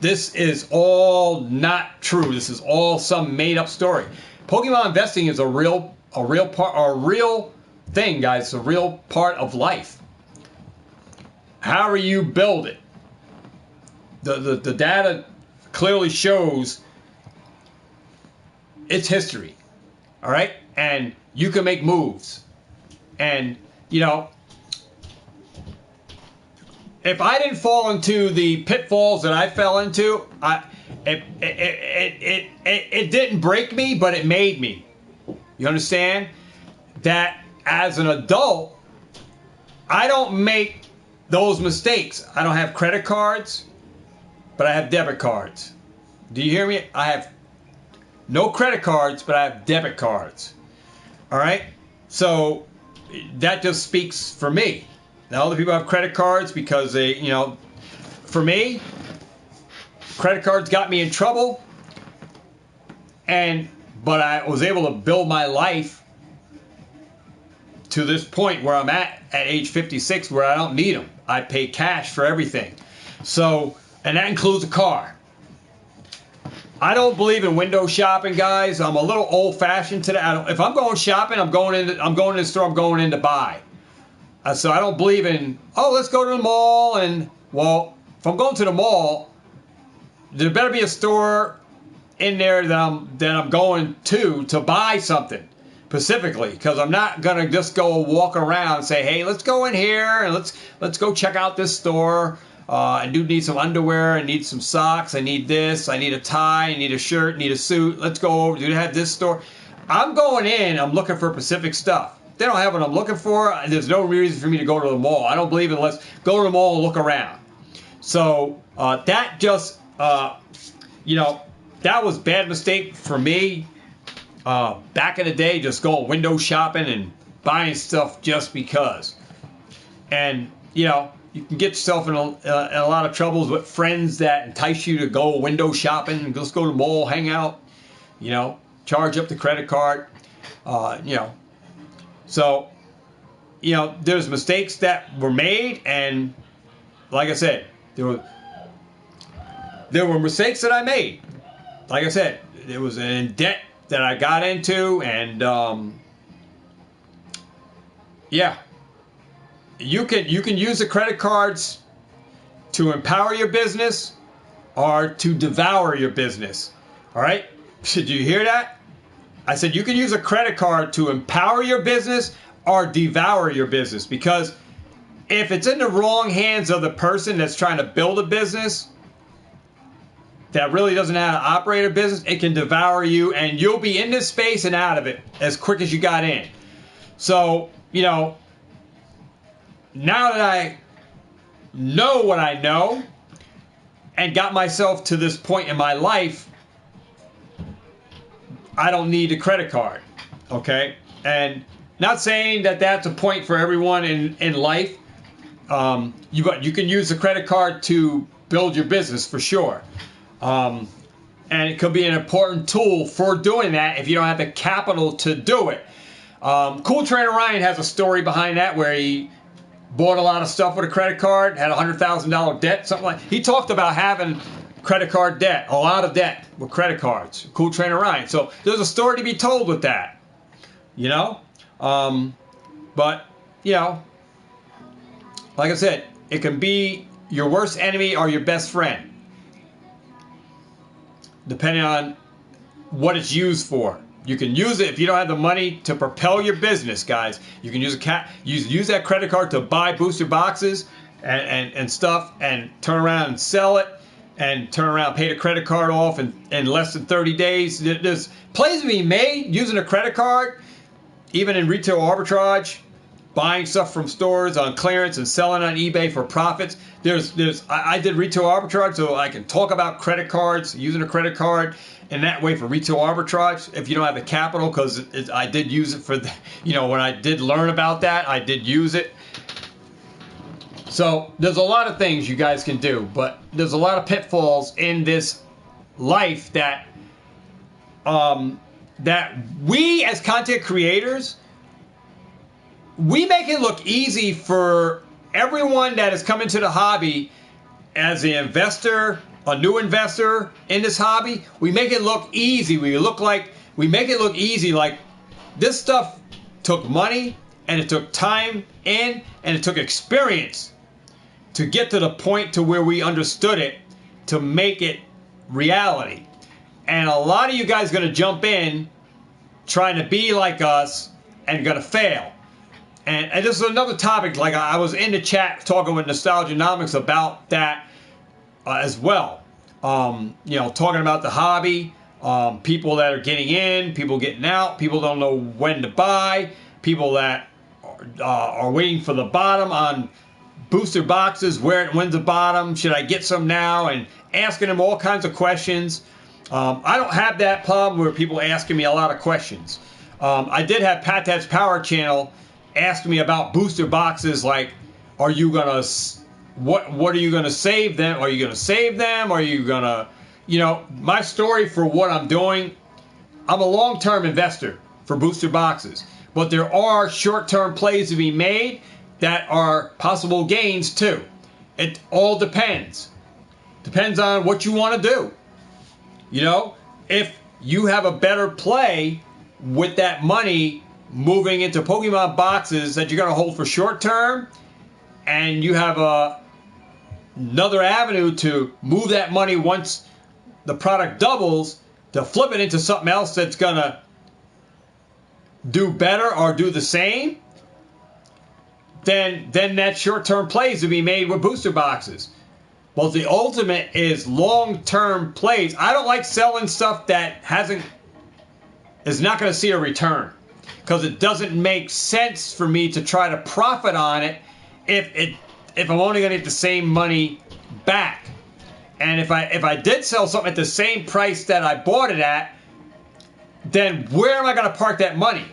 this is all not true. This is all some made up story. Pokemon investing is a real thing, guys. It's a real part of life. However you build it. The data clearly shows its history, all right? And you can make moves. And, you know, if I didn't fall into the pitfalls that I fell into, it didn't break me, but it made me. You understand? That as an adult, I don't make those mistakes. I don't have credit cards, but I have debit cards. Do you hear me? I have no credit cards, but I have debit cards. All right? So that just speaks for me. Now, other people have credit cards because they, you know, for me, credit cards got me in trouble. But I was able to build my life to this point where I'm at age 56, where I don't need them. I pay cash for everything. So, and that includes a car. I don't believe in window shopping, guys. I'm a little old-fashioned today. If I'm going shopping, I'm going in the store. I'm going in to buy. So I don't believe in, let's go to the mall. And well, if I'm going to the mall, there better be a store in there that I'm going to buy something specifically, because I'm not gonna just go walk around and say, hey, let's go in here and let's go check out this store. I do need some underwear, I need some socks, I need this, I need a tie, I need a shirt, I need a suit. Let's go over. Do they have this store? I'm going in, I'm looking for specific stuff. If they don't have what I'm looking for, there's no reason for me to go to the mall. I don't believe in let's go to the mall and look around. So that just, you know, that was a bad mistake for me. Back in the day, just going window shopping and buying stuff just because. And, you know, you can get yourself in a lot of troubles with friends that entice you to go window shopping and just go to the mall, hang out, you know, charge up the credit card, you know. So, you know, there's mistakes that were made, and like I said, there were mistakes that I made. Like I said, there was an debt that I got into, and yeah. You can use the credit cards to empower your business or to devour your business. All right? Did you hear that? I said you can use a credit card to empower your business or devour your business, because if it's in the wrong hands of the person that's trying to build a business that really doesn't know how to operate a business, it can devour you, and you'll be in this space and out of it as quick as you got in. So, you know, now that I know what I know and got myself to this point in my life, I don't need a credit card, okay? And not saying that that's a point for everyone in life. You can use the credit card to build your business for sure. And it could be an important tool for doing that if you don't have the capital to do it. Cool Trainer Ryan has a story behind that where he bought a lot of stuff with a credit card, had $100,000 debt, something like that. He talked about having credit card debt, a lot of debt with credit cards. Cool Trainer Ryan. So there's a story to be told with that, you know? But, you know, like I said, it can be your worst enemy or your best friend, depending on what it's used for. You can use it if you don't have the money to propel your business, guys. You can use use that credit card to buy booster boxes and stuff, and turn around and sell it, and turn around and pay the credit card off in less than 30 days. There's plays to be made using a credit card, even in retail arbitrage, buying stuff from stores on clearance and selling on eBay for profits. I did retail arbitrage, so I can talk about credit cards, using a credit card in that way for retail arbitrage if you don't have the capital, because I did use it for, you know, when I did learn about that, I did use it. So there's a lot of things you guys can do, but there's a lot of pitfalls in this life that that we as content creators, we make it look easy for everyone that has come into the hobby as an investor, a new investor in this hobby. We make it look easy. We make it look easy, like this stuff took money, and it took time and it took experience to get to the point to where we understood it, to make it reality. And a lot of you guys are going to jump in trying to be like us and going to fail. And this is another topic, like I was in the chat talking with Nostalgianomics about that as well. You know, talking about the hobby, people that are getting in, people getting out, people don't know when to buy, people that are waiting for the bottom on booster boxes, when's the bottom, should I get some now, and asking them all kinds of questions. I don't have that problem where people asking me a lot of questions. I did have Patat's Power Channel ask me about booster boxes, like, are you gonna, what are you gonna save them? Are you gonna save them? Are you gonna, you know, my story for what I'm doing, I'm a long-term investor for booster boxes, but there are short-term plays to be made that are possible gains too. It all depends. Depends on what you want to do. You know, if you have a better play with that money moving into Pokemon boxes that you're going to hold for short term, and you have another avenue to move that money once the product doubles, to flip it into something else that's going to do better or do the same, then that short-term plays to be made with booster boxes. Well, the ultimate is long-term plays. I don't like selling stuff that is not going to see a return, because it doesn't make sense for me to try to profit on it if I'm only going to get the same money back. And if I did sell something at the same price that I bought it at, then where am I going to park that money?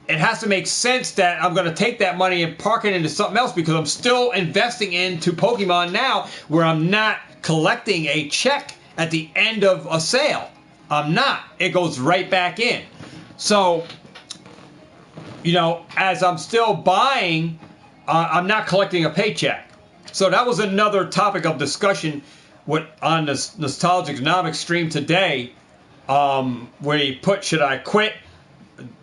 It has to make sense that I'm going to take that money and park it into something else, because I'm still investing into Pokemon now, where I'm not collecting a check at the end of a sale. I'm not. It goes right back in. So, as I'm still buying, I'm not collecting a paycheck. So that was another topic of discussion on this Nostalgic Economics stream today, where he put, should I quit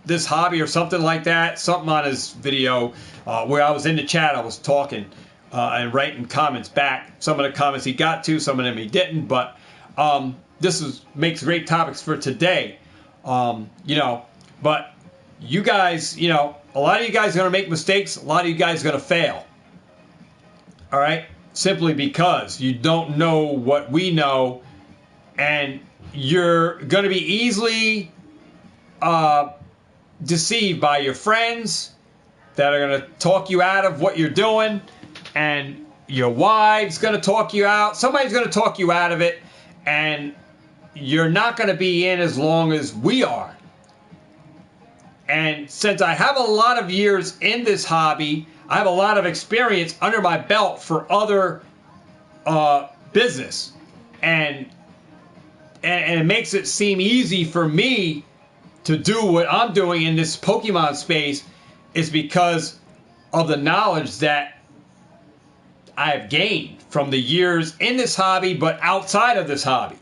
this hobby or something like that, something on his video, where I was in the chat, I was talking and writing comments back. Some of the comments he got to, some of them he didn't, but this makes great topics for today. But you guys, a lot of you guys are going to make mistakes, a lot of you guys are going to fail. All right? Simply because you don't know what we know, and you're going to be easily deceived by your friends that are going to talk you out of what you're doing, and your wife's going to talk you out. Somebody's going to talk you out of it, and you're not going to be in as long as we are. And since I have a lot of years in this hobby, I have a lot of experience under my belt for other business, and it makes it seem easy for me to do what I'm doing in this Pokemon space, is because of the knowledge that I have gained from the years in this hobby, but outside of this hobby.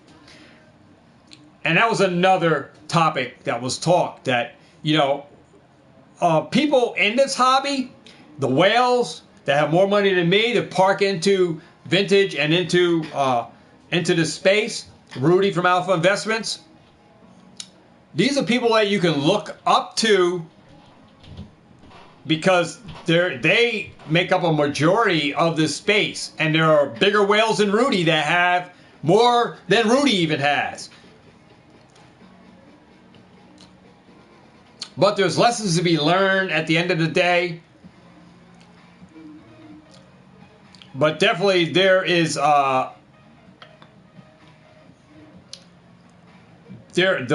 And that was another topic that was talked, that, people in this hobby, the whales that have more money than me to park into vintage and into this space, Rudy from Alpha Investments, these are people that you can look up to, because they make up a majority of this space. And there are bigger whales than Rudy that have more than Rudy even has. But there's lessons to be learned at the end of the day. But definitely there is the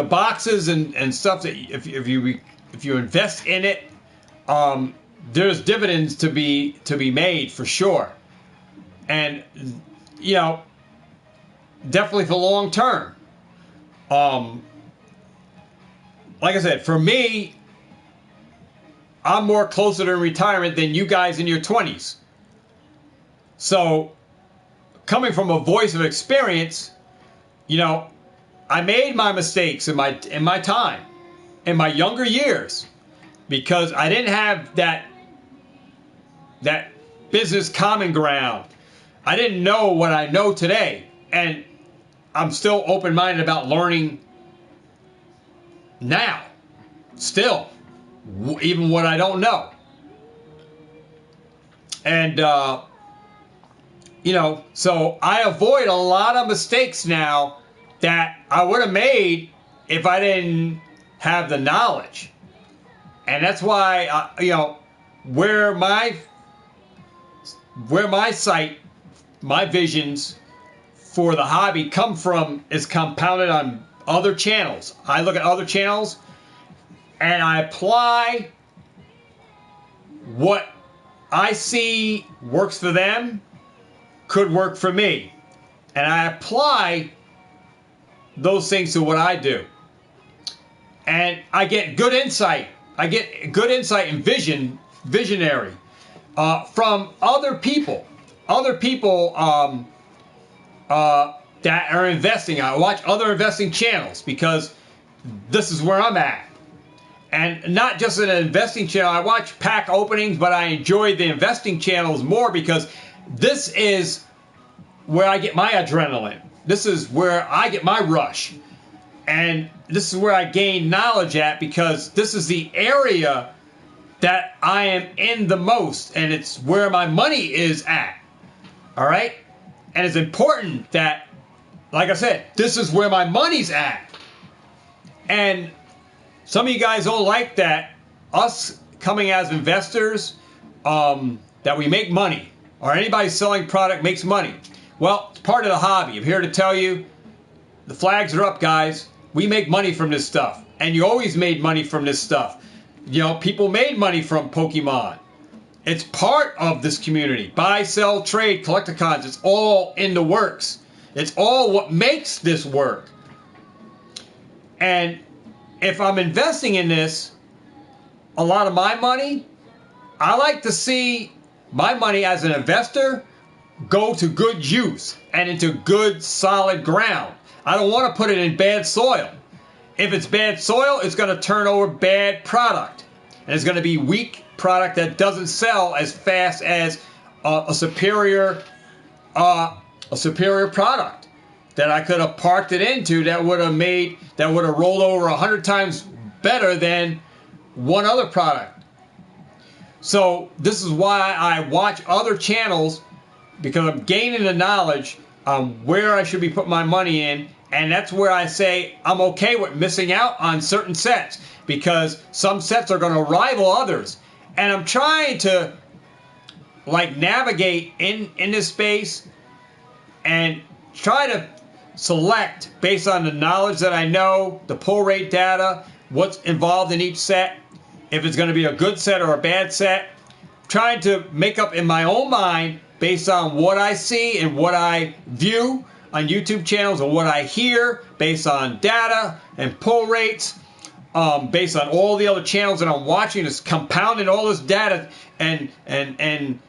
boxes and stuff that if you invest in it, there's dividends to be made for sure, and definitely for long term. Like I said, for me, I'm more closer to retirement than you guys in your 20s. So, coming from a voice of experience, I made my mistakes in my time, in my younger years, because I didn't have that business common ground. I didn't know what I know today, and I'm still open-minded about learning now, still, even what I don't know. And so I avoid a lot of mistakes now that I would have made if I didn't have the knowledge. And that's why, where my sight, my visions for the hobby come from is compounded on other channels. I look at other channels and I apply what I see works for them, could work for me. And I apply those things to what I do. And I get good insight. I get good insight and visionary from other people. Other people that are investing. I watch other investing channels because this is where I'm at. And not just an investing channel. I watch pack openings, but I enjoy the investing channels more because this is where I get my adrenaline. This is where I get my rush. And this is where I gain knowledge at, because this is the area that I am in the most, and it's where my money is at. All right? And it's important that, like I said, this is where my money's at. And some of you guys don't like that, us coming as investors, that we make money, or anybody selling product makes money. Well, it's part of the hobby. I'm here to tell you, the flags are up, guys. We make money from this stuff, and you always made money from this stuff. You know, people made money from Pokemart. It's part of this community. Buy, sell, trade, collecticons. It's all in the works. It's all what makes this work. And if I'm investing in this, a lot of my money, I like to see my money as an investor go to good use and into good, solid ground. I don't want to put it in bad soil. If it's bad soil, it's going to turn over bad product. And it's going to be weak product that doesn't sell as fast as a superior product that I could have parked it into that would have rolled over 100 times better than one other product. So this is why I watch other channels, because I'm gaining the knowledge on where I should be putting my money in. And that's where I say I'm okay with missing out on certain sets, because some sets are going to rival others. And I'm trying to navigate in this space and try to select based on the knowledge that I know, the pull rate data, what's involved in each set, if it's going to be a good set or a bad set. Trying to make up in my own mind based on what I see and what I view on YouTube channels, and what I hear based on data and pull rates, based on all the other channels that I'm watching, is compounding all this data and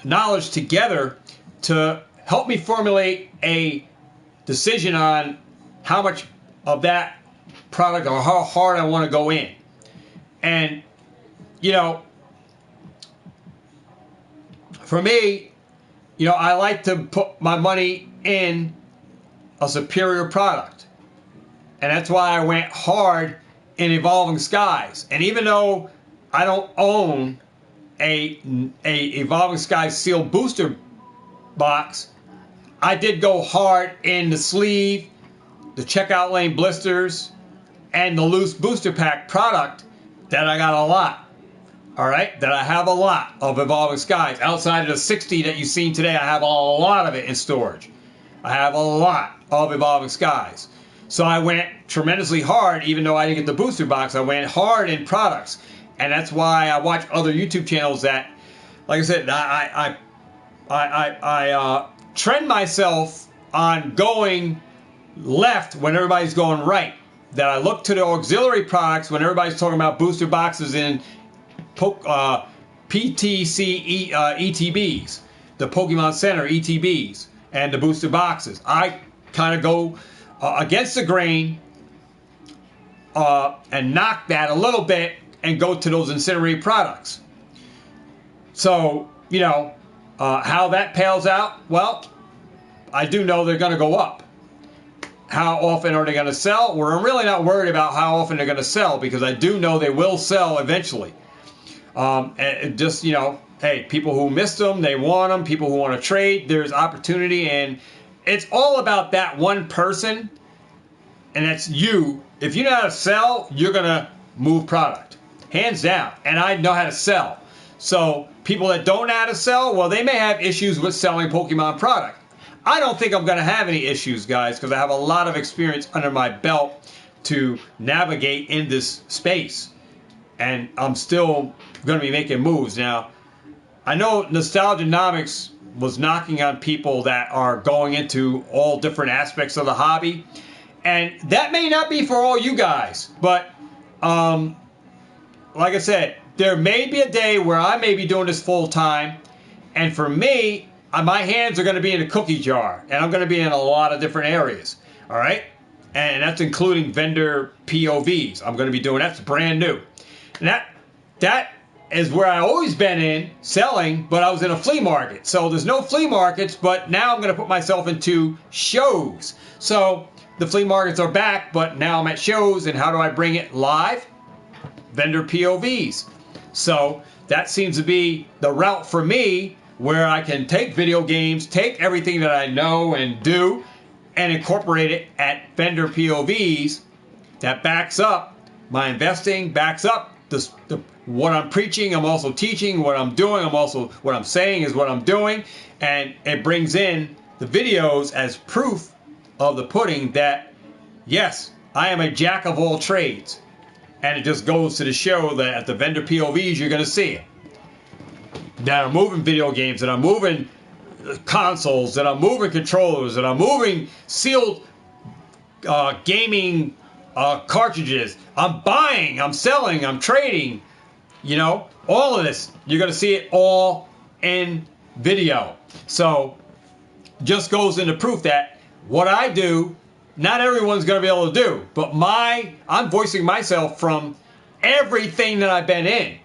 knowledge together to help me formulate a decision on how much of that product or how hard I want to go in. And, you know, for me, you know, I like to put my money in a superior product. And that's why I went hard in Evolving Skies. And even though I don't own a Evolving Skies sealed booster box, I did go hard in the sleeve, the checkout lane blisters, and the loose booster pack product that I got a lot. All right, that I have a lot of Evolving Skies. Outside of the 60 that you've seen today, I have a lot of it in storage. I have a lot of Evolving Skies. So I went tremendously hard, even though I didn't get the booster box. I went hard in products. And that's why I watch other YouTube channels that, like I said, I trend myself on going left when everybody's going right. That I look to the auxiliary products when everybody's talking about booster boxes in PTC ETBs, the Pokemon Center ETBs, and the booster boxes. I kind of go against the grain and knock that a little bit and go to those ancillary products. So, you know, how that pales out, well, I do know they're going to go up. How often are they going to sell? Well, I'm really not worried about how often they're going to sell, because I do know they will sell eventually. And just, you know, hey, people who missed them, they want them. People who want to trade, there's opportunity. And it's all about that one person, and that's you. If you know how to sell, you're going to move product. Hands down. And I know how to sell. So people that don't know how to sell, well, they may have issues with selling Pokemon product. I don't think I'm going to have any issues, guys, because I have a lot of experience under my belt to navigate in this space. And I'm still going to be making moves. Now, I know Nostalgianomics was knocking on people that are going into all different aspects of the hobby. And that may not be for all you guys. But, like I said, there may be a day where I may be doing this full time. And for me, my hands are going to be in a cookie jar. And I'm going to be in a lot of different areas. All right? And that's including vendor POVs. I'm going to be doing that's brand new. And that is where I always been in selling, but I was in a flea market. So there's no flea markets, but now I'm going to put myself into shows. So the flea markets are back, but now I'm at shows, and how do I bring it live? Vendor POVs. So that seems to be the route for me, where I can take video games, take everything that I know and do, and incorporate it at vendor POVs that backs up my investing, backs up what I'm preaching. I'm also teaching what I'm doing. What I'm saying is what I'm doing, and it brings in the videos as proof of the pudding that, yes, I am a jack of all trades. And it just goes to show that at the vendor POVs, you're going to see it. That I'm moving video games, that I'm moving consoles, that I'm moving controllers, that I'm moving sealed gaming cartridges. I'm buying, I'm selling, I'm trading. You know, all of this, you're going to see it all in video. So just goes into proof that what I do, not everyone's going to be able to do. But I'm voicing myself from everything that I've been in.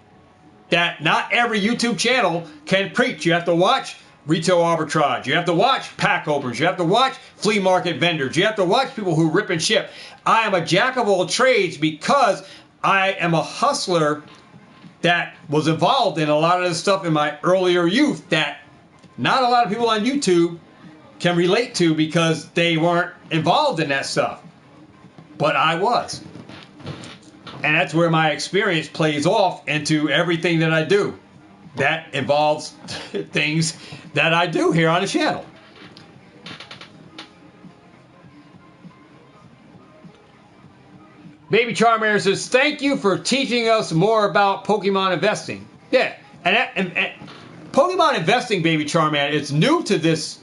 That not every YouTube channel can preach. You have to watch retail arbitrage. You have to watch pack openers. You have to watch flea market vendors. You have to watch people who rip and ship. I am a jack of all trades because I am a hustler that was involved in a lot of this stuff in my earlier youth that not a lot of people on YouTube can relate to because they weren't involved in that stuff. But I was. And that's where my experience plays off into everything that I do. That involves things that I do here on the channel. Baby Charmander says, thank you for teaching us more about Pokemon investing. Yeah, and Pokemon investing, Baby Charmander, it's new to this.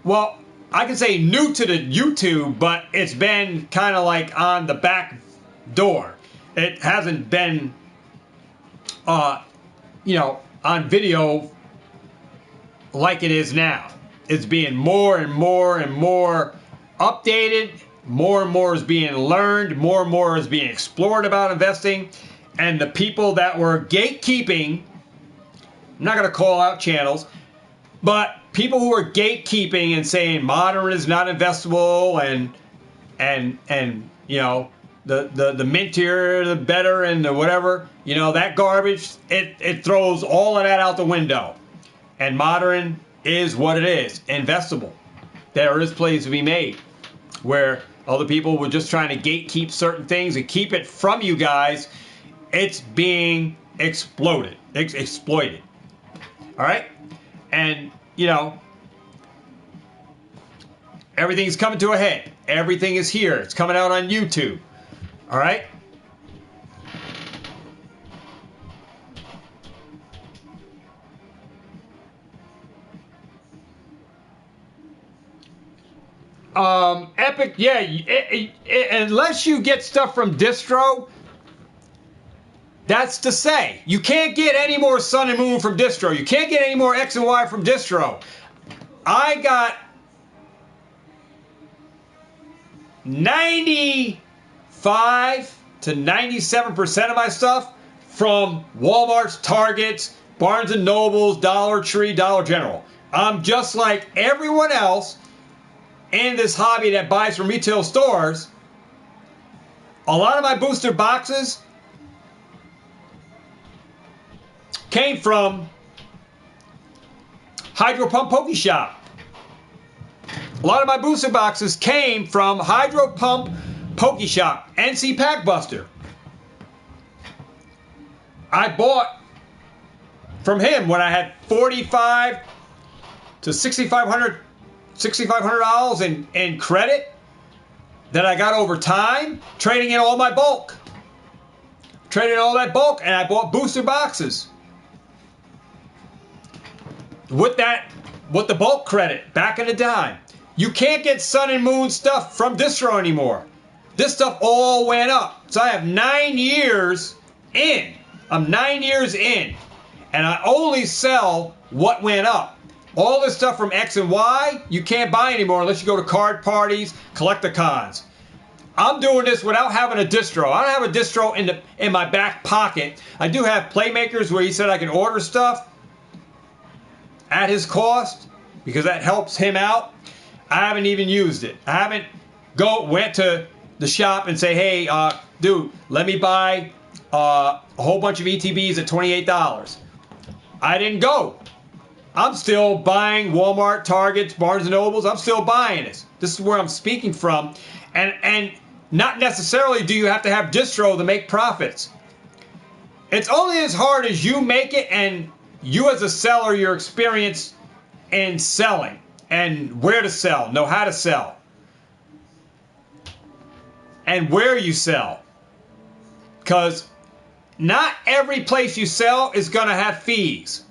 Well, I can say new to the YouTube, but it's been kind of like on the back door. It hasn't been, on video like it is now. It's being more and more and more updated. More and more is being learned. More and more is being explored about investing. And the people that were gatekeeping, I'm not going to call out channels, but people who are gatekeeping and saying modern is not investable and the mintier the better and the whatever, that garbage, it throws all of that out the window. And modern is what it is, investable. There is plays to be made where other people were just trying to gatekeep certain things and keep it from you guys. It's being exploited. All right? And, everything's coming to a head. Everything is here. It's coming out on YouTube. All right? Epic, yeah. Unless you get stuff from distro, that's to say, you can't get any more Sun and Moon from distro. You can't get any more X and Y from distro. I got 95 to 97% of my stuff from Walmart's, Target's, Barnes and Noble's, Dollar Tree, Dollar General. I'm just like everyone else in this hobby that buys from retail stores. A lot of my booster boxes came from Hydro Pump Poke Shop. A lot of my booster boxes came from Hydro Pump Poke Shop, NC Pack Buster. I bought from him when I had $4,500 to $6,500 in credit that I got over time, trading in all my bulk. Traded all that bulk, and I bought booster boxes. With the bulk credit, back in the dime. You can't get Sun and Moon stuff from distro anymore. This stuff all went up. So I have 9 years in. I'm 9 years in. And I only sell what went up. All this stuff from X and Y, you can't buy anymore unless you go to card parties, collecticons. I'm doing this without having a distro. I don't have a distro in my back pocket. I do have Playmakers where he said I can order stuff at his cost. because that helps him out. I haven't even used it. I haven't went to the shop and say, hey, dude, let me buy a whole bunch of ETBs at $28. I didn't go. I'm still buying Walmart, Targets, Barnes & Nobles. I'm still buying it. This is where I'm speaking from. And not necessarily do you have to have distro to make profits. It's only as hard as you make it and you as a seller, your experience in selling and where to sell, know how to sell, and where you sell. Because not every place you sell is going to have fees.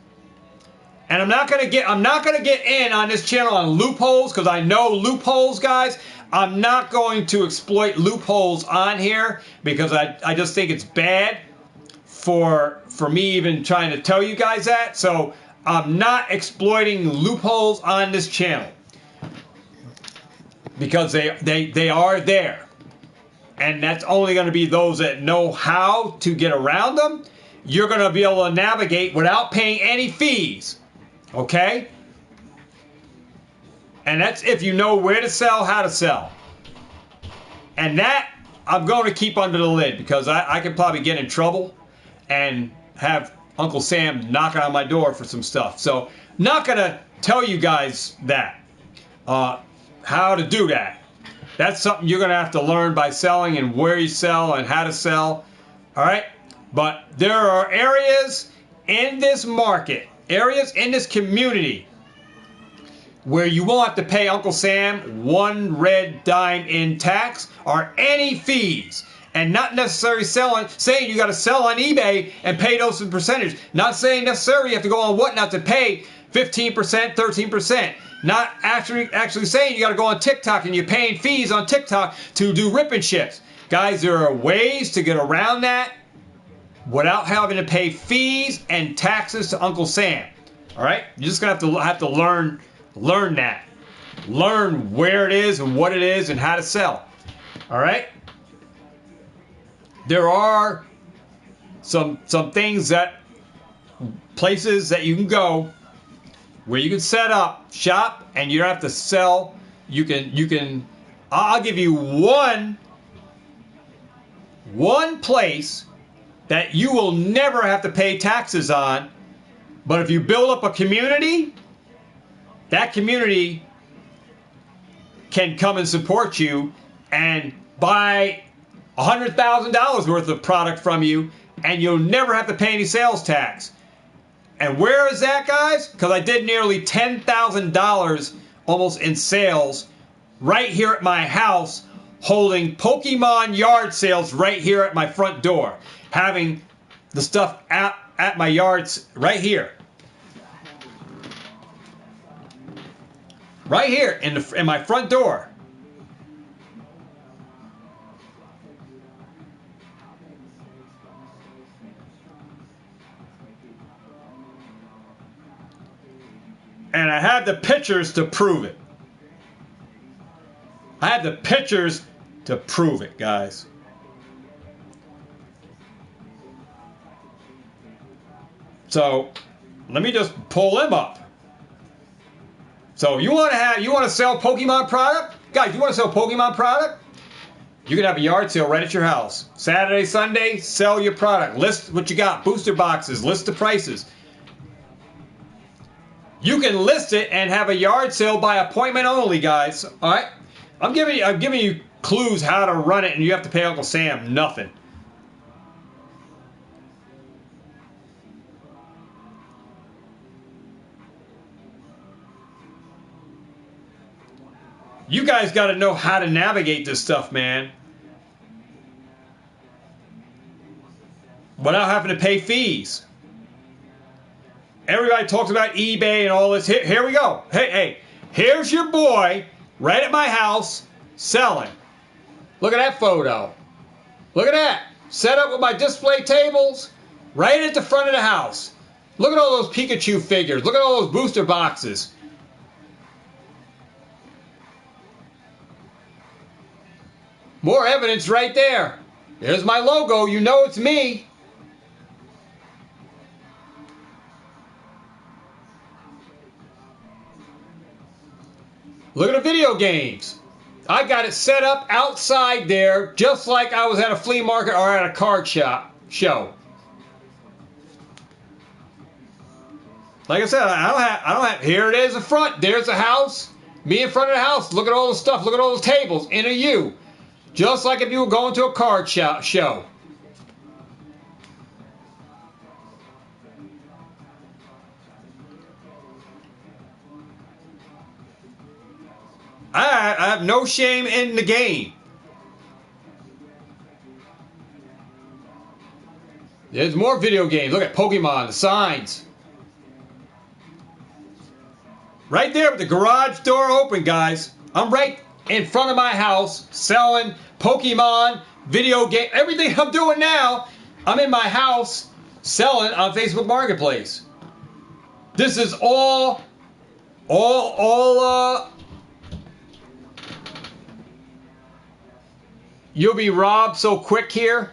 And I'm not going to get in on this channel on loopholes, because I know loopholes, guys. I'm not going to exploit loopholes on here because I just think it's bad for me even trying to tell you guys that. So I'm not exploiting loopholes on this channel because they are there. And that's only going to be those that know how to get around them. You're going to be able to navigate without paying any fees. Okay? And that's if you know where to sell, how to sell. And that I'm going to keep under the lid because I could probably get in trouble and have Uncle Sam knocking on my door for some stuff. So not going to tell you guys that. How to do that. That's something you're going to have to learn by selling and where you sell and how to sell. All right? But there are areas in this market, areas in this community where you won't have to pay Uncle Sam one red dime in tax or any fees. And not necessarily saying you got to sell on eBay and pay those percentage. Not saying necessarily you have to go on Whatnot to pay 15%, 13%. Not actually saying you got to go on TikTok and you're paying fees on TikTok to do rip and ships. Guys, there are ways to get around that without having to pay fees and taxes to Uncle Sam. All right? You're just going to have to learn that. Learn where it is and what it is and how to sell. All right? There are some things places that you can go where you can set up shop and you don't have to sell. You can I'll give you one place that you will never have to pay taxes on. But if you build up a community, that community can come and support you and buy $100,000 worth of product from you, and you'll never have to pay any sales tax. And where is that, guys? Because I did nearly $10,000 almost in sales right here at my house, holding Pokemon yard sales right here at my front door, having the stuff at my yards right here. Right here in my front door. And I have the pictures to prove it. I have the pictures to prove it, guys. So, let me just pull them up. So, you want to sell Pokemon product? Guys, you want to sell Pokemon product? You can have a yard sale right at your house. Saturday, Sunday, sell your product. List what you got. Booster boxes. List the prices. You can list it and have a yard sale by appointment only, guys. All right? I'm giving you clues how to run it, and you have to pay Uncle Sam nothing. You guys got to know how to navigate this stuff, man. Without having to pay fees. Everybody talks about eBay and all this. Here we go. Hey, here's your boy right at my house selling. Look at that photo. Look at that. Set up with my display tables right at the front of the house. Look at all those Pikachu figures. Look at all those booster boxes. More evidence right there. There's my logo. You know it's me. Look at the video games. I got it set up outside there just like I was at a flea market or at a card show. Like I said, I don't have, here it is in front. There's the house. Me in front of the house. Look at all the stuff. Look at all those tables in a U. Just like if you were going to a card show. I have no shame in the game. There's more video games. Look at Pokemart, the signs. Right there with the garage door open, guys. I'm right in front of my house selling Pokemon, video game, everything I'm doing now. I'm in my house selling on Facebook Marketplace. This is all you'll be robbed so quick here.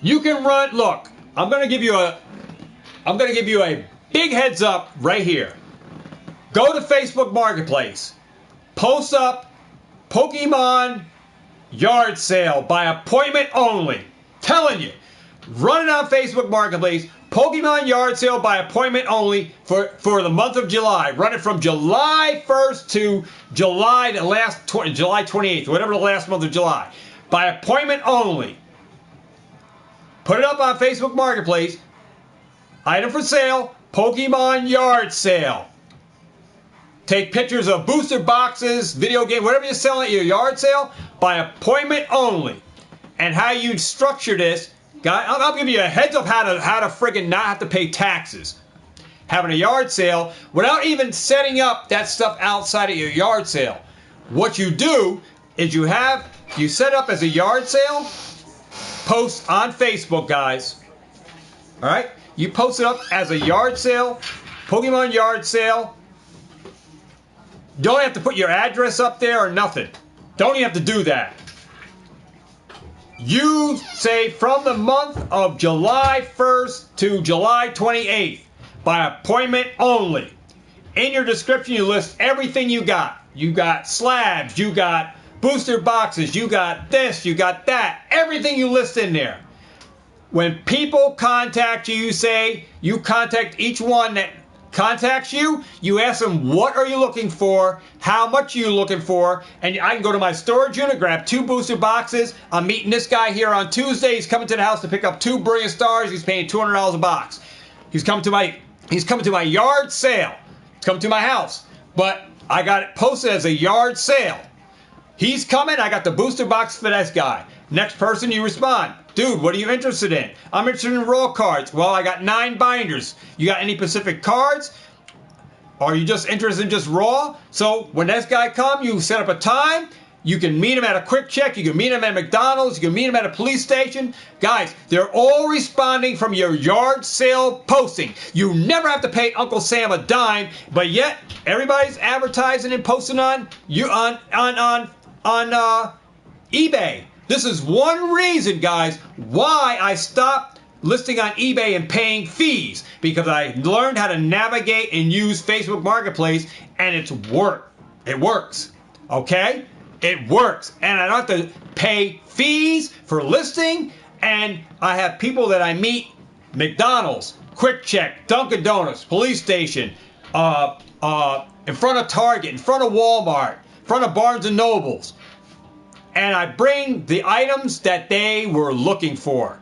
You can run, look, I'm going to give you a big heads up right here. Go to Facebook Marketplace. Post up Pokemon yard sale by appointment only. Telling you. Run it on Facebook Marketplace. Pokemon yard sale by appointment only for the month of July. Run it from July 1st to July 28th, whatever the last month of July. By appointment only. Put it up on Facebook Marketplace. Item for sale, Pokemon yard sale. Take pictures of booster boxes, video game, whatever you're selling at your yard sale, by appointment only. And how you structure this, guys, I'll give you a heads up how to friggin' not have to pay taxes. Having a yard sale without even setting up that stuff outside of your yard sale. What you do is you set up as a yard sale, post on Facebook, guys. All right? You post it up as a yard sale, Pokemon yard sale. Don't have to put your address up there or nothing. Don't even have to do that. You say from the month of July 1st to July 28th by appointment only. In your description, you list everything you got. You got slabs, you got booster boxes, you got this, you got that. Everything you list in there. When people contact you, you say you contact each one that contacts you. You ask them, what are you looking for? How much are you looking for? And I can go to my storage unit, grab 2 booster boxes. I'm meeting this guy here on Tuesday. He's coming to the house to pick up 2 Brilliant Stars. He's paying $200 a box. He's coming to my yard sale. He's coming to my house. But I got it posted as a yard sale. He's coming. I got the booster box for this guy. Next person, you respond. Dude, what are you interested in? I'm interested in raw cards. Well, I got 9 binders. You got any Pacific cards? Or are you just interested in just raw? So when this guy comes, you set up a time. You can meet him at a Quick Check. You can meet him at McDonald's. You can meet him at a police station. Guys, they're all responding from your yard sale posting. You never have to pay Uncle Sam a dime, but yet everybody's advertising and posting on eBay. This is one reason, guys, why I stopped listing on eBay and paying fees, because I learned how to navigate and use Facebook Marketplace, and it works. Okay? It works. And I don't have to pay fees for listing, and I have people that I meet, McDonald's, Quick Check, Dunkin' Donuts, police station, in front of Target, in front of Walmart, in front of Barnes & Nobles. And I bring the items that they were looking for.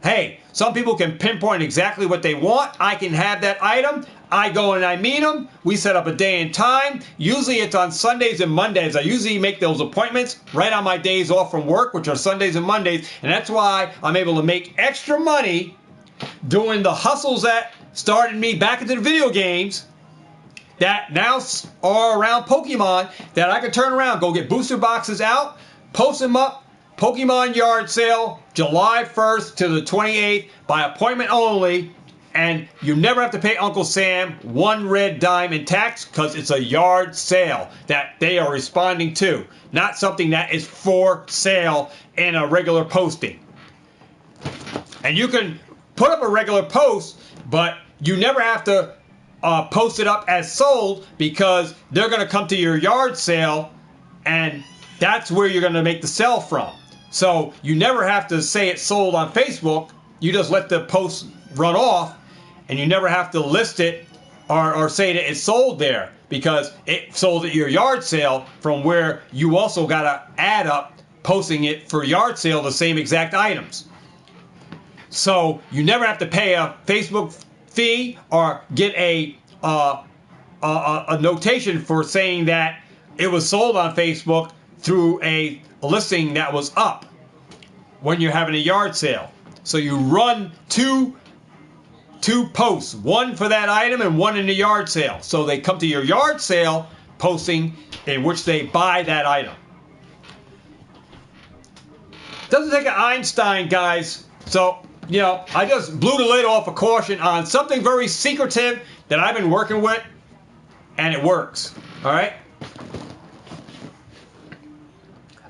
Hey, some people can pinpoint exactly what they want. I can have that item. I go and I meet them. We set up a day and time. Usually it's on Sundays and Mondays. I usually make those appointments right on my days off from work, which are Sundays and Mondays. And that's why I'm able to make extra money doing the hustles that started me back into the video games that now are around Pokemon, that I can turn around, go get booster boxes out, post them up, Pokemon yard sale, July 1st to the 28th, by appointment only, and you never have to pay Uncle Sam 1 red dime in tax, because it's a yard sale that they are responding to, not something that is for sale in a regular posting. And you can put up a regular post, but you never have to post it up as sold, because they're going to come to your yard sale, and that's where you're going to make the sell from. So you never have to say it's sold on Facebook. You just let the post run off, and you never have to list it or say that it's sold there, because it sold at your yard sale, from where you also got to add up posting it for yard sale, the same exact items. So you never have to pay a Facebook fee or get a notation for saying that it was sold on Facebook through a listing that was up when you're having a yard sale. So you run two posts, one for that item and one in the yard sale. So they come to your yard sale posting in which they buy that item. Doesn't take an Einstein, guys. So, I just blew the lid off a caution on something very secretive that I've been working with, and it works. All right?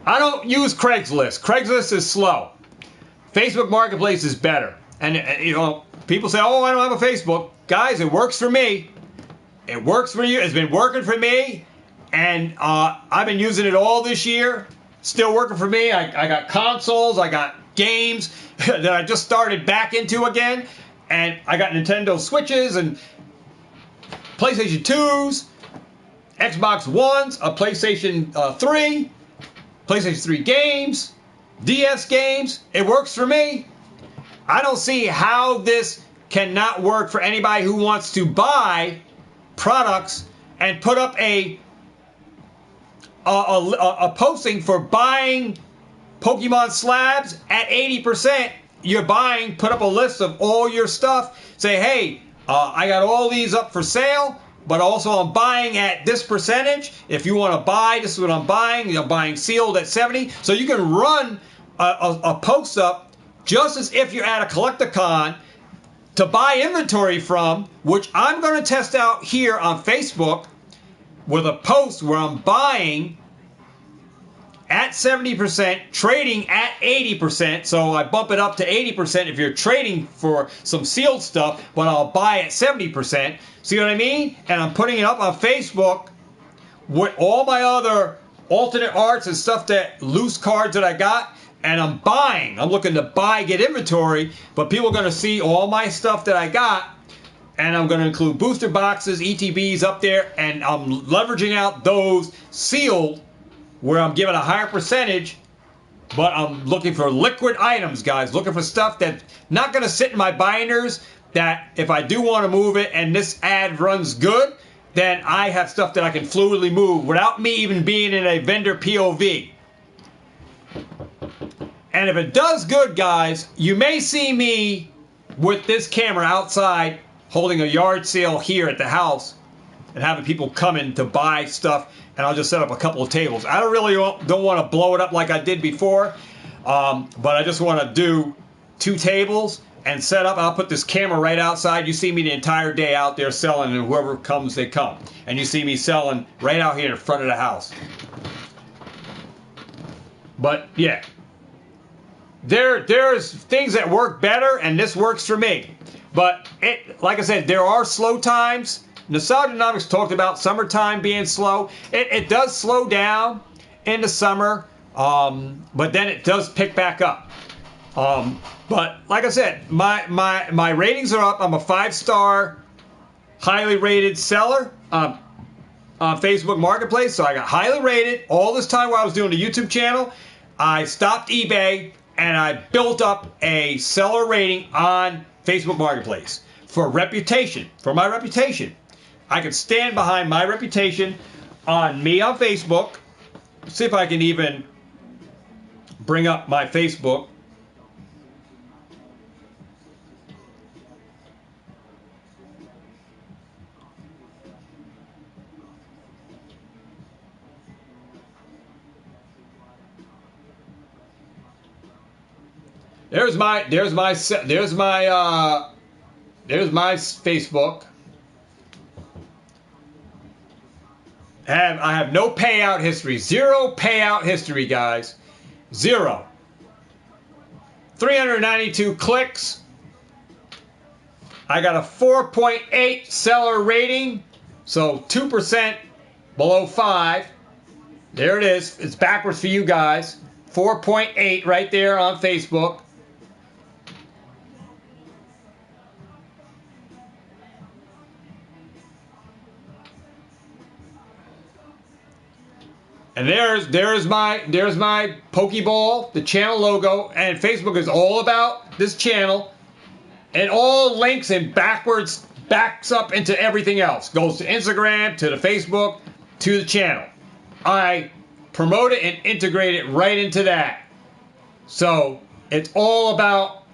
I don't use Craigslist. Craigslist is slow. Facebook Marketplace is better. And, people say, oh, I don't have a Facebook. Guys, it works for me. It works for you. It's been working for me. And I've been using it all this year. Still working for me. I got consoles. I got games that I just started back into again. And I got Nintendo Switches and PlayStation 2s, Xbox Ones, a PlayStation 3, PlayStation 3 games, DS games. It works for me. I don't see how this cannot work for anybody who wants to buy products and put up a posting for buying Pokemon slabs at 80%. You're buying, put up a list of all your stuff. Say, hey, I got all these up for sale, but also I'm buying at this percentage. If you want to buy, this is what I'm buying. I'm buying sealed at 70. So you can run a post up just as if you're at a Collecticon to buy inventory from, which I'm going to test out here on Facebook with a post where I'm buying at 70%, trading at 80%. So I bump it up to 80% if you're trading for some sealed stuff, but I'll buy at 70%. See what I mean? And I'm putting it up on Facebook with all my other alternate arts and stuff, that loose cards that I got. And I'm buying. I'm looking to buy, get inventory, but people are going to see all my stuff that I got, and I'm going to include booster boxes, ETBs up there, and I'm leveraging out those sealed where I'm giving a higher percentage, but I'm looking for liquid items, guys. Looking for stuff that's not going to sit in my binders, that if I do want to move it and this ad runs good, then I have stuff that I can fluidly move without me even being in a vendor POV. And if it does good, guys, you may see me with this camera outside holding a yard sale here at the house and having people come in to buy stuff, and I'll just set up a couple of tables. I don't want to blow it up like I did before, but I just want to do 2 tables and set up. I'll put this camera right outside. You see me the entire day out there selling, and whoever comes, they come. And you see me selling right out here in front of the house. But, yeah. There's things that work better, and this works for me. But like I said, there are slow times. Nostalgianomics talked about summertime being slow. It does slow down in the summer, but then it does pick back up. But like I said, my ratings are up. I'm a 5-star, highly rated seller on Facebook Marketplace. So I got highly rated all this time while I was doing the YouTube channel. I stopped eBay, and I built up a seller rating on Facebook Marketplace for reputation, for my reputation. I can stand behind my reputation on me on Facebook. See if I can even bring up my Facebook. There's my Facebook. I have no payout history. 0 payout history, guys. 0. 392 clicks. I got a 4.8 seller rating, so 2% below 5. There it is. It's backwards for you guys. 4.8 right there on Facebook. And there's my Pokeball, the channel logo, and Facebook is all about this channel. And all links and backs up into everything else. Goes to Instagram, to the Facebook, to the channel. I promote it and integrate it right into that. So it's all about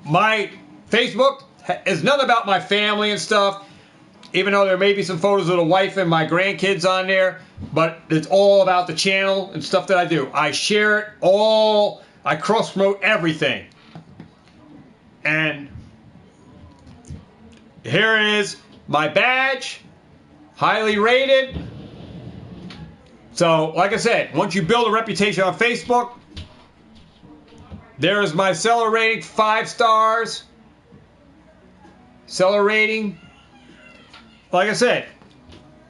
my Facebook. It's nothing about my family and stuff. Even though there may be some photos of the wife and my grandkids on there, but it's all about the channel and stuff that I do. I share it all. I cross promote everything. And here is my badge, highly rated. So, like I said, once you build a reputation on Facebook, there is my seller rating, 5 stars. Seller rating. Like I said,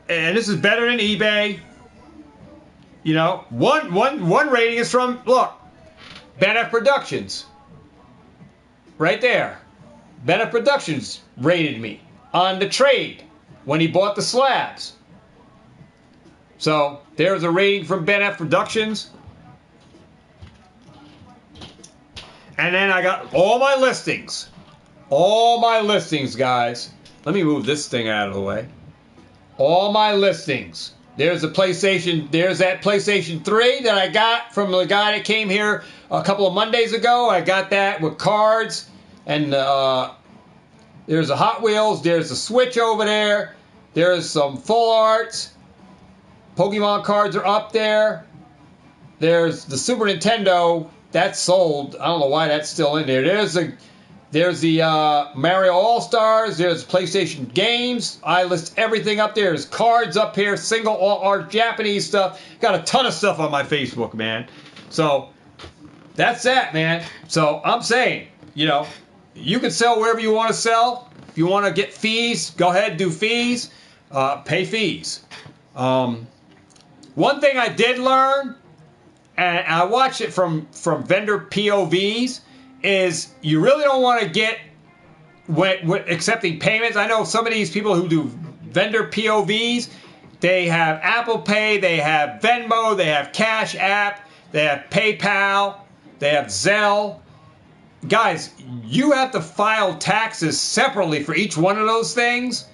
and this is better than eBay. You know, one rating is from, look, Bennett Productions. Right there. Bennett Productions rated me on the trade when he bought the slabs. So, there's a rating from Bennett Productions. And then I got all my listings. All my listings, guys. Let me move this thing out of the way. All my listings. There's a PlayStation. There's that PlayStation 3 that I got from the guy that came here a couple of Mondays ago. I got that with cards. And there's a Hot Wheels. There's a Switch over there. There's some full arts. Pokemon cards are up there. There's the Super Nintendo. That's sold. I don't know why that's still in there. There's the Mario All-Stars. There's PlayStation games. I list everything up there. There's cards up here, single all art Japanese stuff. Got a ton of stuff on my Facebook, man. So that's that, man. So I'm saying, you know, you can sell wherever you want to sell. If you want to get fees, go ahead, do fees. Pay fees. One thing I did learn, and I watched it from vendor POVs, is you really don't want to get when accepting payments. I know some of these people who do vendor POVs, they have Apple Pay, they have Venmo, they have Cash App, they have PayPal, they have Zelle. Guys, you have to file taxes separately for each one of those things.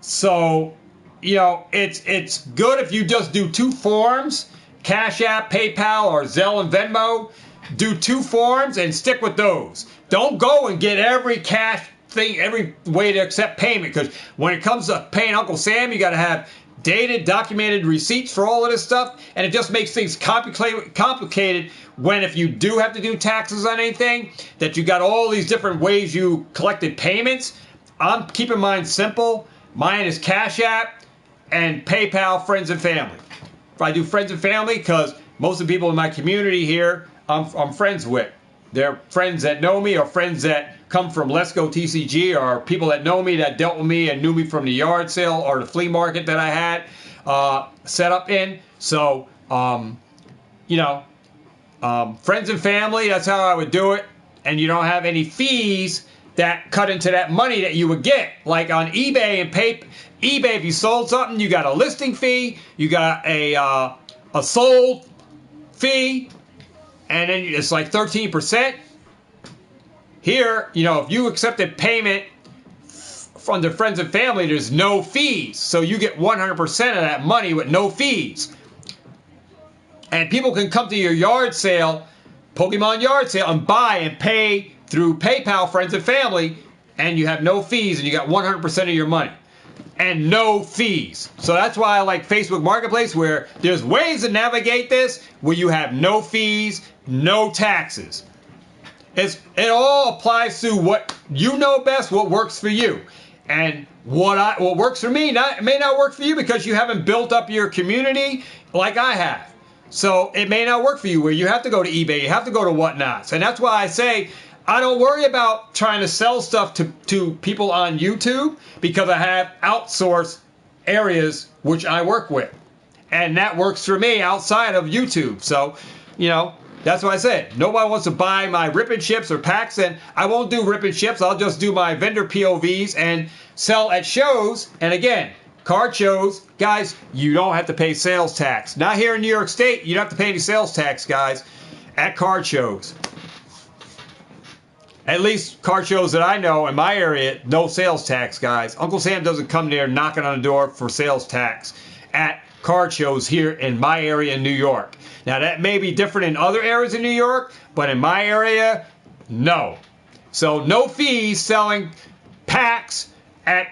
So, you know, it's good if you just do 2 forms, Cash App, PayPal, or Zelle and Venmo. Do 2 forms and stick with those. Don't go and get every cash thing, every way to accept payment, because when it comes to paying Uncle Sam, you got to have dated, documented receipts for all of this stuff, and it just makes things complicated when if you do have to do taxes on anything, that you got all these different ways you collected payments. I'm keeping mine simple. Mine is Cash App and PayPal, friends and family. If I do friends and family, because most of the people in my community here, I'm friends with. They're friends that know me, or friends that come from lessgotcg, or people that know me that dealt with me and knew me from the yard sale or the flea market that I had set up in. So, you know, friends and family, that's how I would do it. And you don't have any fees that cut into that money that you would get. Like on eBay and eBay, if you sold something, you got a listing fee, you got a sold fee, and then it's like 13%. Here, you know, if you accepted payment from the friends and family, there's no fees. So you get 100% of that money with no fees. And people can come to your yard sale, Pokemon yard sale, and buy and pay through PayPal, friends and family, and you have no fees, and you got 100% of your money. And no fees. So that's why I like Facebook Marketplace, where there's ways to navigate this where you have no fees, no taxes. It all applies to what you know best, what works for you. And what works for me may not work for you, because you haven't built up your community like I have. So it may not work for you, where you have to go to eBay, you have to go to whatnots. And that's why I say I don't worry about trying to sell stuff to people on YouTube because I have outsourced areas which I work with. And that works for me outside of YouTube. So, that's what I said. Nobody wants to buy my rip and ships or packs, and I won't do rip and ships. I'll just do my vendor POVs and sell at shows. And again, card shows, guys, you don't have to pay sales tax. Not here in New York State. You don't have to pay any sales tax, guys, at card shows. At least card shows that I know in my area, no sales tax, guys. Uncle Sam doesn't come there knocking on the door for sales tax at card shows here in my area in New York. Now, that may be different in other areas in New York, but in my area, no. So, no fees selling packs at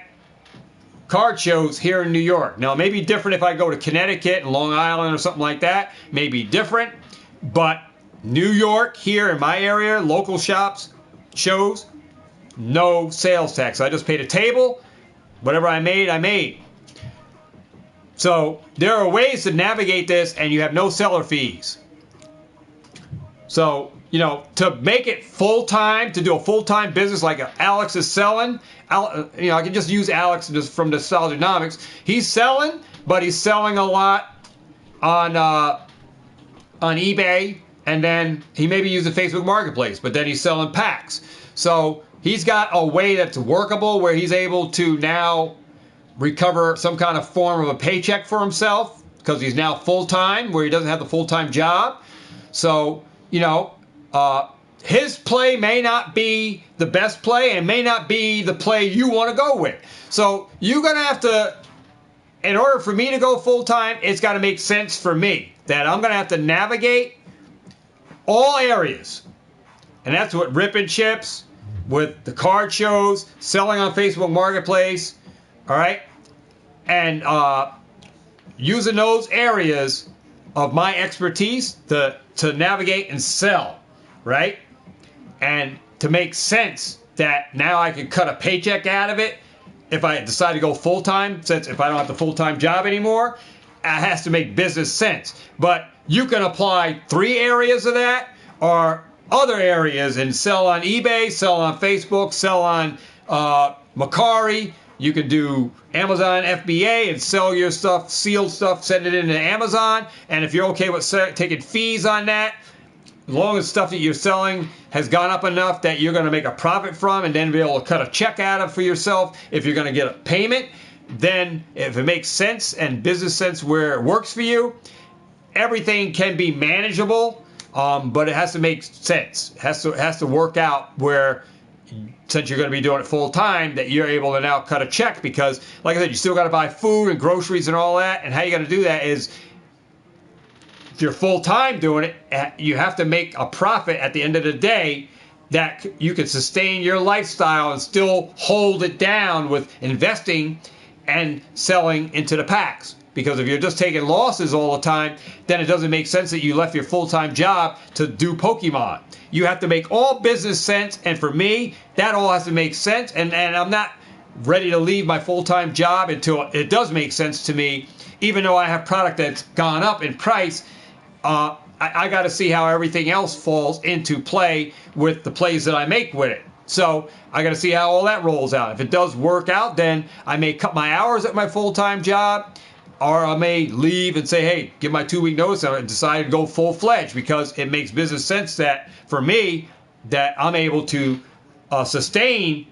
card shows here in New York. Now, it may be different if I go to Connecticut and Long Island or something like that. May be different, but New York, here in my area, local shops, shows, no sales tax. I just paid a table. Whatever I made, I made. So there are ways to navigate this, and you have no seller fees. So, to make it full-time, to do a full-time business like Alex is selling, I can just use Alex just from Nostalgianomics. He's selling, but he's selling a lot on eBay, and then he maybe uses Facebook Marketplace, but then he's selling packs. So he's got a way that's workable where he's able to now recover some kind of form of a paycheck for himself because he's now full-time where he doesn't have the full-time job. So, his play may not be the best play and may not be the play you want to go with. So you're going to have to, in order for me to go full-time, it's got to make sense for me that I'm going to have to navigate all areas. And that's what rip and chips, with the card shows, selling on Facebook Marketplace, all right? And using those areas of my expertise to navigate and sell, right? And to make sense that now I can cut a paycheck out of it if I decide to go full-time, since if I don't have the full-time job anymore, it has to make business sense. But you can apply 3 areas of that or other areas and sell on eBay, sell on Facebook, sell on Mercari. You can do Amazon FBA and sell your stuff, sealed stuff, send it into Amazon. And if you're okay with taking fees on that, as long as stuff that you're selling has gone up enough that you're going to make a profit from and then be able to cut a check out of for yourself, if you're going to get a payment, then if it makes sense and business sense where it works for you, everything can be manageable, but it has to make sense. It has to work out where, since you're going to be doing it full time, that you're able to now cut a check because, like I said, you still got to buy food and groceries and all that. And how you're going to do that is, if you're full time doing it, you have to make a profit at the end of the day that you can sustain your lifestyle and still hold it down with investing and selling into the packs. Because if you're just taking losses all the time, then it doesn't make sense that you left your full-time job to do Pokemart. You have to make all business sense, and for me, that all has to make sense, and I'm not ready to leave my full-time job until it does make sense to me. Even though I have product that's gone up in price, I got to see how everything else falls into play with the plays that I make with it. So I got to see how all that rolls out. If it does work out, then I may cut my hours at my full-time job, or I may leave and say, hey, give my 2-week notice and decide to go full-fledged because it makes business sense that, for me, that I'm able to sustain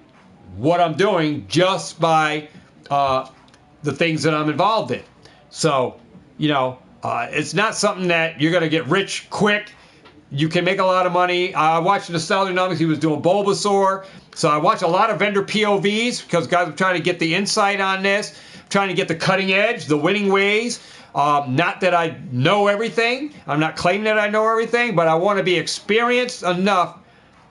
what I'm doing just by the things that I'm involved in. So, it's not something that you're going to get rich quick. You can make a lot of money. I watched Nostalgianomics. He was doing Bulbasaur. So I watch a lot of vendor POVs because guys are trying to get the insight on this, trying to get the cutting edge, the winning ways. Not that I know everything. I'm not claiming that I know everything, but I want to be experienced enough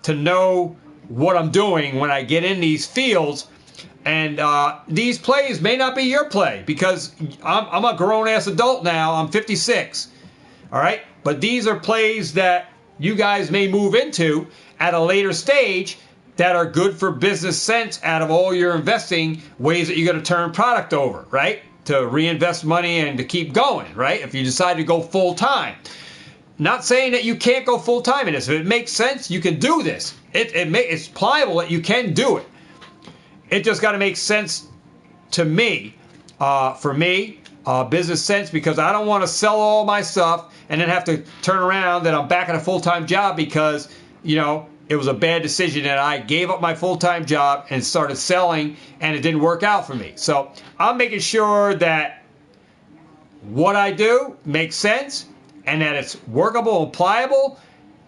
to know what I'm doing when I get in these fields. And these plays may not be your play because I'm a grown-ass adult now. I'm 56. All right? But these are plays that you guys may move into at a later stage that are good for business sense out of all your investing ways that you're going to turn product over, right? To reinvest money and to keep going, right? If you decide to go full time. not saying that you can't go full time in this. If it makes sense, you can do this. It's pliable that you can do it. It just got to make sense to me. For me, business sense, because I don't want to sell all my stuff and then have to turn around that I'm back in a full-time job because, you know, it was a bad decision that I gave up my full-time job and started selling and it didn't work out for me. So I'm making sure that what I do makes sense and that it's workable and pliable,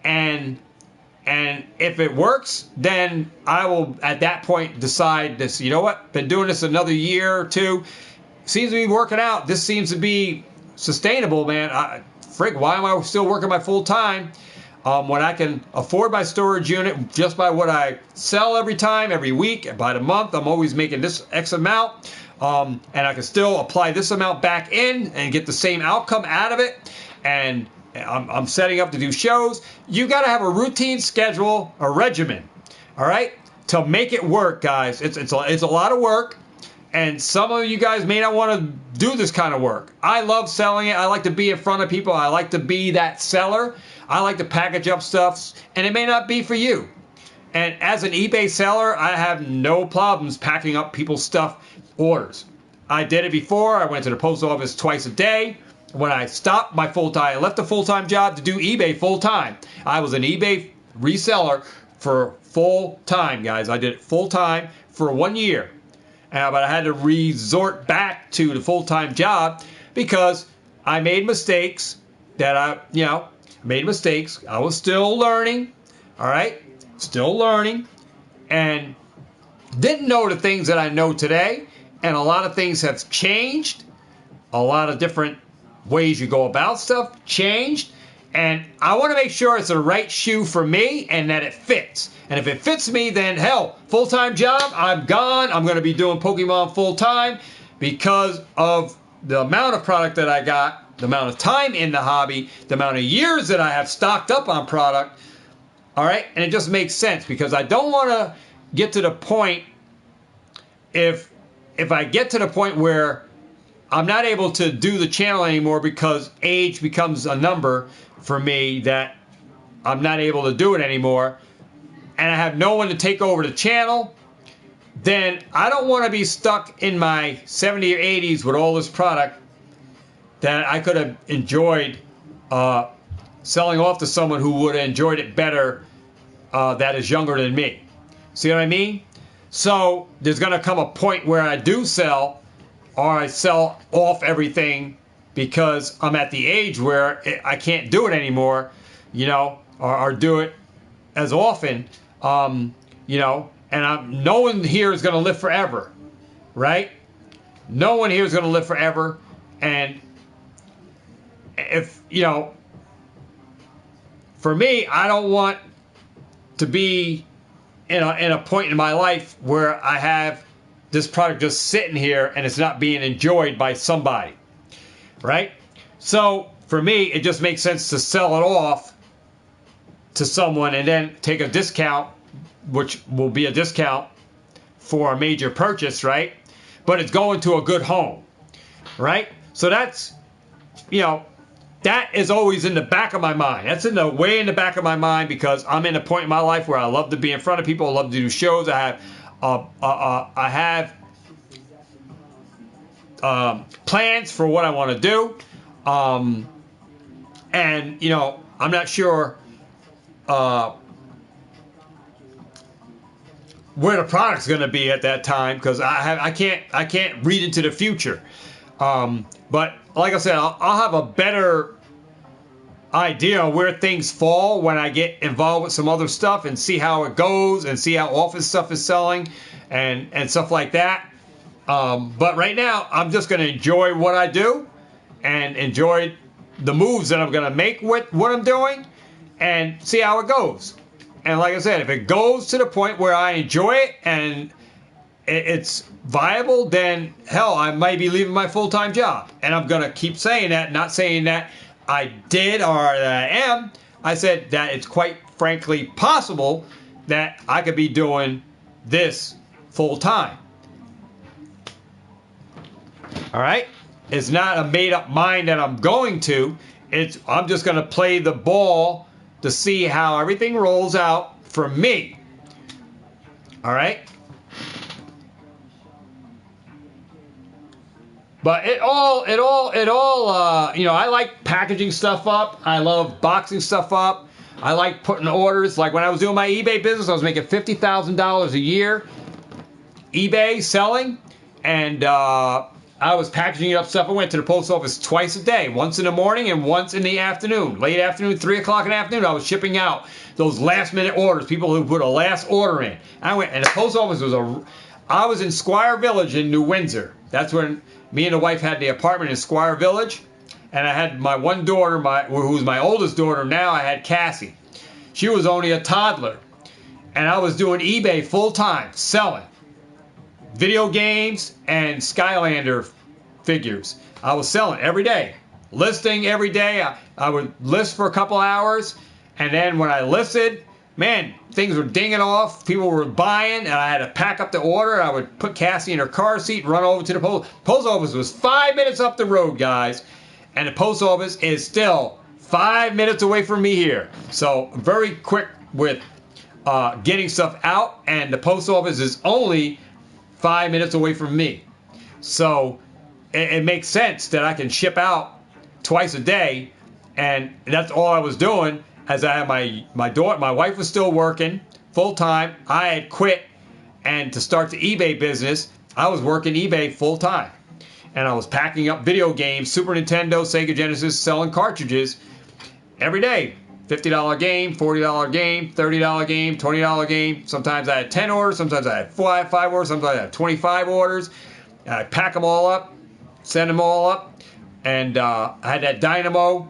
and if it works, then I will at that point decide this, you know what, been doing this another year or two, seems to be working out, this seems to be sustainable, man. Why am I still working my full time when I can afford my storage unit just by what I sell every time, every week, by the month, I'm always making this X amount, and I can still apply this amount back in and get the same outcome out of it, and I'm setting up to do shows. You got to have a routine schedule, a regimen, all right, to make it work, guys. It's a lot of work. And some of you guys may not want to do this kind of work. I love selling it. I like to be in front of people. I like to be that seller. I like to package up stuff, and it may not be for you. And as an eBay seller, I have no problems packing up people's stuff, orders. I did it before. I went to the post office twice a day. When I stopped my full-time, I left the full-time job to do eBay full-time. I was an eBay reseller for full-time, guys. I did it full-time for 1 year. But I had to resort back to the full-time job because I made mistakes made mistakes. I was still learning, all right? Still learning, and didn't know the things that I know today, and a lot of things have changed. A lot of different ways you go about stuff changed, and I want to make sure it's the right shoe for me and that it fits. And if it fits me, then hell, full-time job, I'm gone. I'm going to be doing Pokemon full-time because of the amount of product that I got, the amount of time in the hobby, the amount of years that I have stocked up on product. All right, and it just makes sense because I don't want to get to the point, if I get to the point where I'm not able to do the channel anymore because age becomes a number for me, that I'm not able to do it anymore, and I have no one to take over the channel, then I don't want to be stuck in my 70s or 80s with all this product that I could have enjoyed selling off to someone who would have enjoyed it better that is younger than me. See what I mean? So there's going to come a point where I do sell, or I sell off everything because I'm at the age where I can't do it anymore, you know, or do it as often, you know, and no one here is going to live forever, right? No one here is going to live forever. And if, you know, for me, I don't want to be in a point in my life where I have this product just sitting here and it's not being enjoyed by somebody, right? So for me, it just makes sense to sell it off to someone and then take a discount, which will be a discount for a major purchase, right? But it's going to a good home, right? So that's, you know, that is always in the back of my mind. That's way in the back of my mind because I'm in a point in my life where I love to be in front of people. I love to do shows. I have plans for what I want to do. And, you know, I'm not sure where the product's going to be at that time because I can't read into the future. But like I said, I'll have a better idea on where things fall when I get involved with some other stuff and see how it goes and see how often stuff is selling and stuff like that. But right now, I'm just going to enjoy what I do and enjoy the moves that I'm going to make with what I'm doing and see how it goes. And like I said, if it goes to the point where I enjoy it and it's viable, then hell, I might be leaving my full-time job. And I'm going to keep saying that, not saying that I did or that I am. I said that it's quite frankly possible that I could be doing this full-time. All right? It's not a made-up mind that I'm going to. I'm just going to play the ball to see how everything rolls out for me. All right. But you know, I like packaging stuff up. I love boxing stuff up. I like putting orders. Like when I was doing my eBay business, I was making $50,000 a year eBay selling, and I was packaging up stuff. I went to the post office twice a day, once in the morning and once in the afternoon. Late afternoon, 3 o'clock in the afternoon, I was shipping out those last minute orders, people who put a last order in. I went, and the post office I was in Squire Village in New Windsor. That's when me and the wife had the apartment in Squire Village, and I had my one daughter, who's my oldest daughter now. I had Cassie. She was only a toddler, and I was doing eBay full time, selling video games and Skylander figures. I was selling every day, listing every day. I would list for a couple hours, and then when I listed, man, things were dinging off. People were buying, and I had to pack up the order. I would put Cassie in her car seat, run over to the post office. Was 5 minutes up the road, guys, and the post office is still 5 minutes away from me here. So very quick with getting stuff out, and the post office is only 5 minutes away from me. So it makes sense that I can ship out twice a day, and that's all I was doing. As I had my daughter, my wife was still working full time. I had quit, and to start the eBay business, I was working eBay full time, and I was packing up video games, Super Nintendo, Sega Genesis, selling cartridges every day. $50 game, $40 game, $30 game, $20 game. Sometimes I had 10 orders, sometimes I had 5 orders, sometimes I had 25 orders. And I pack them all up, send them all up, and I had that Dynamo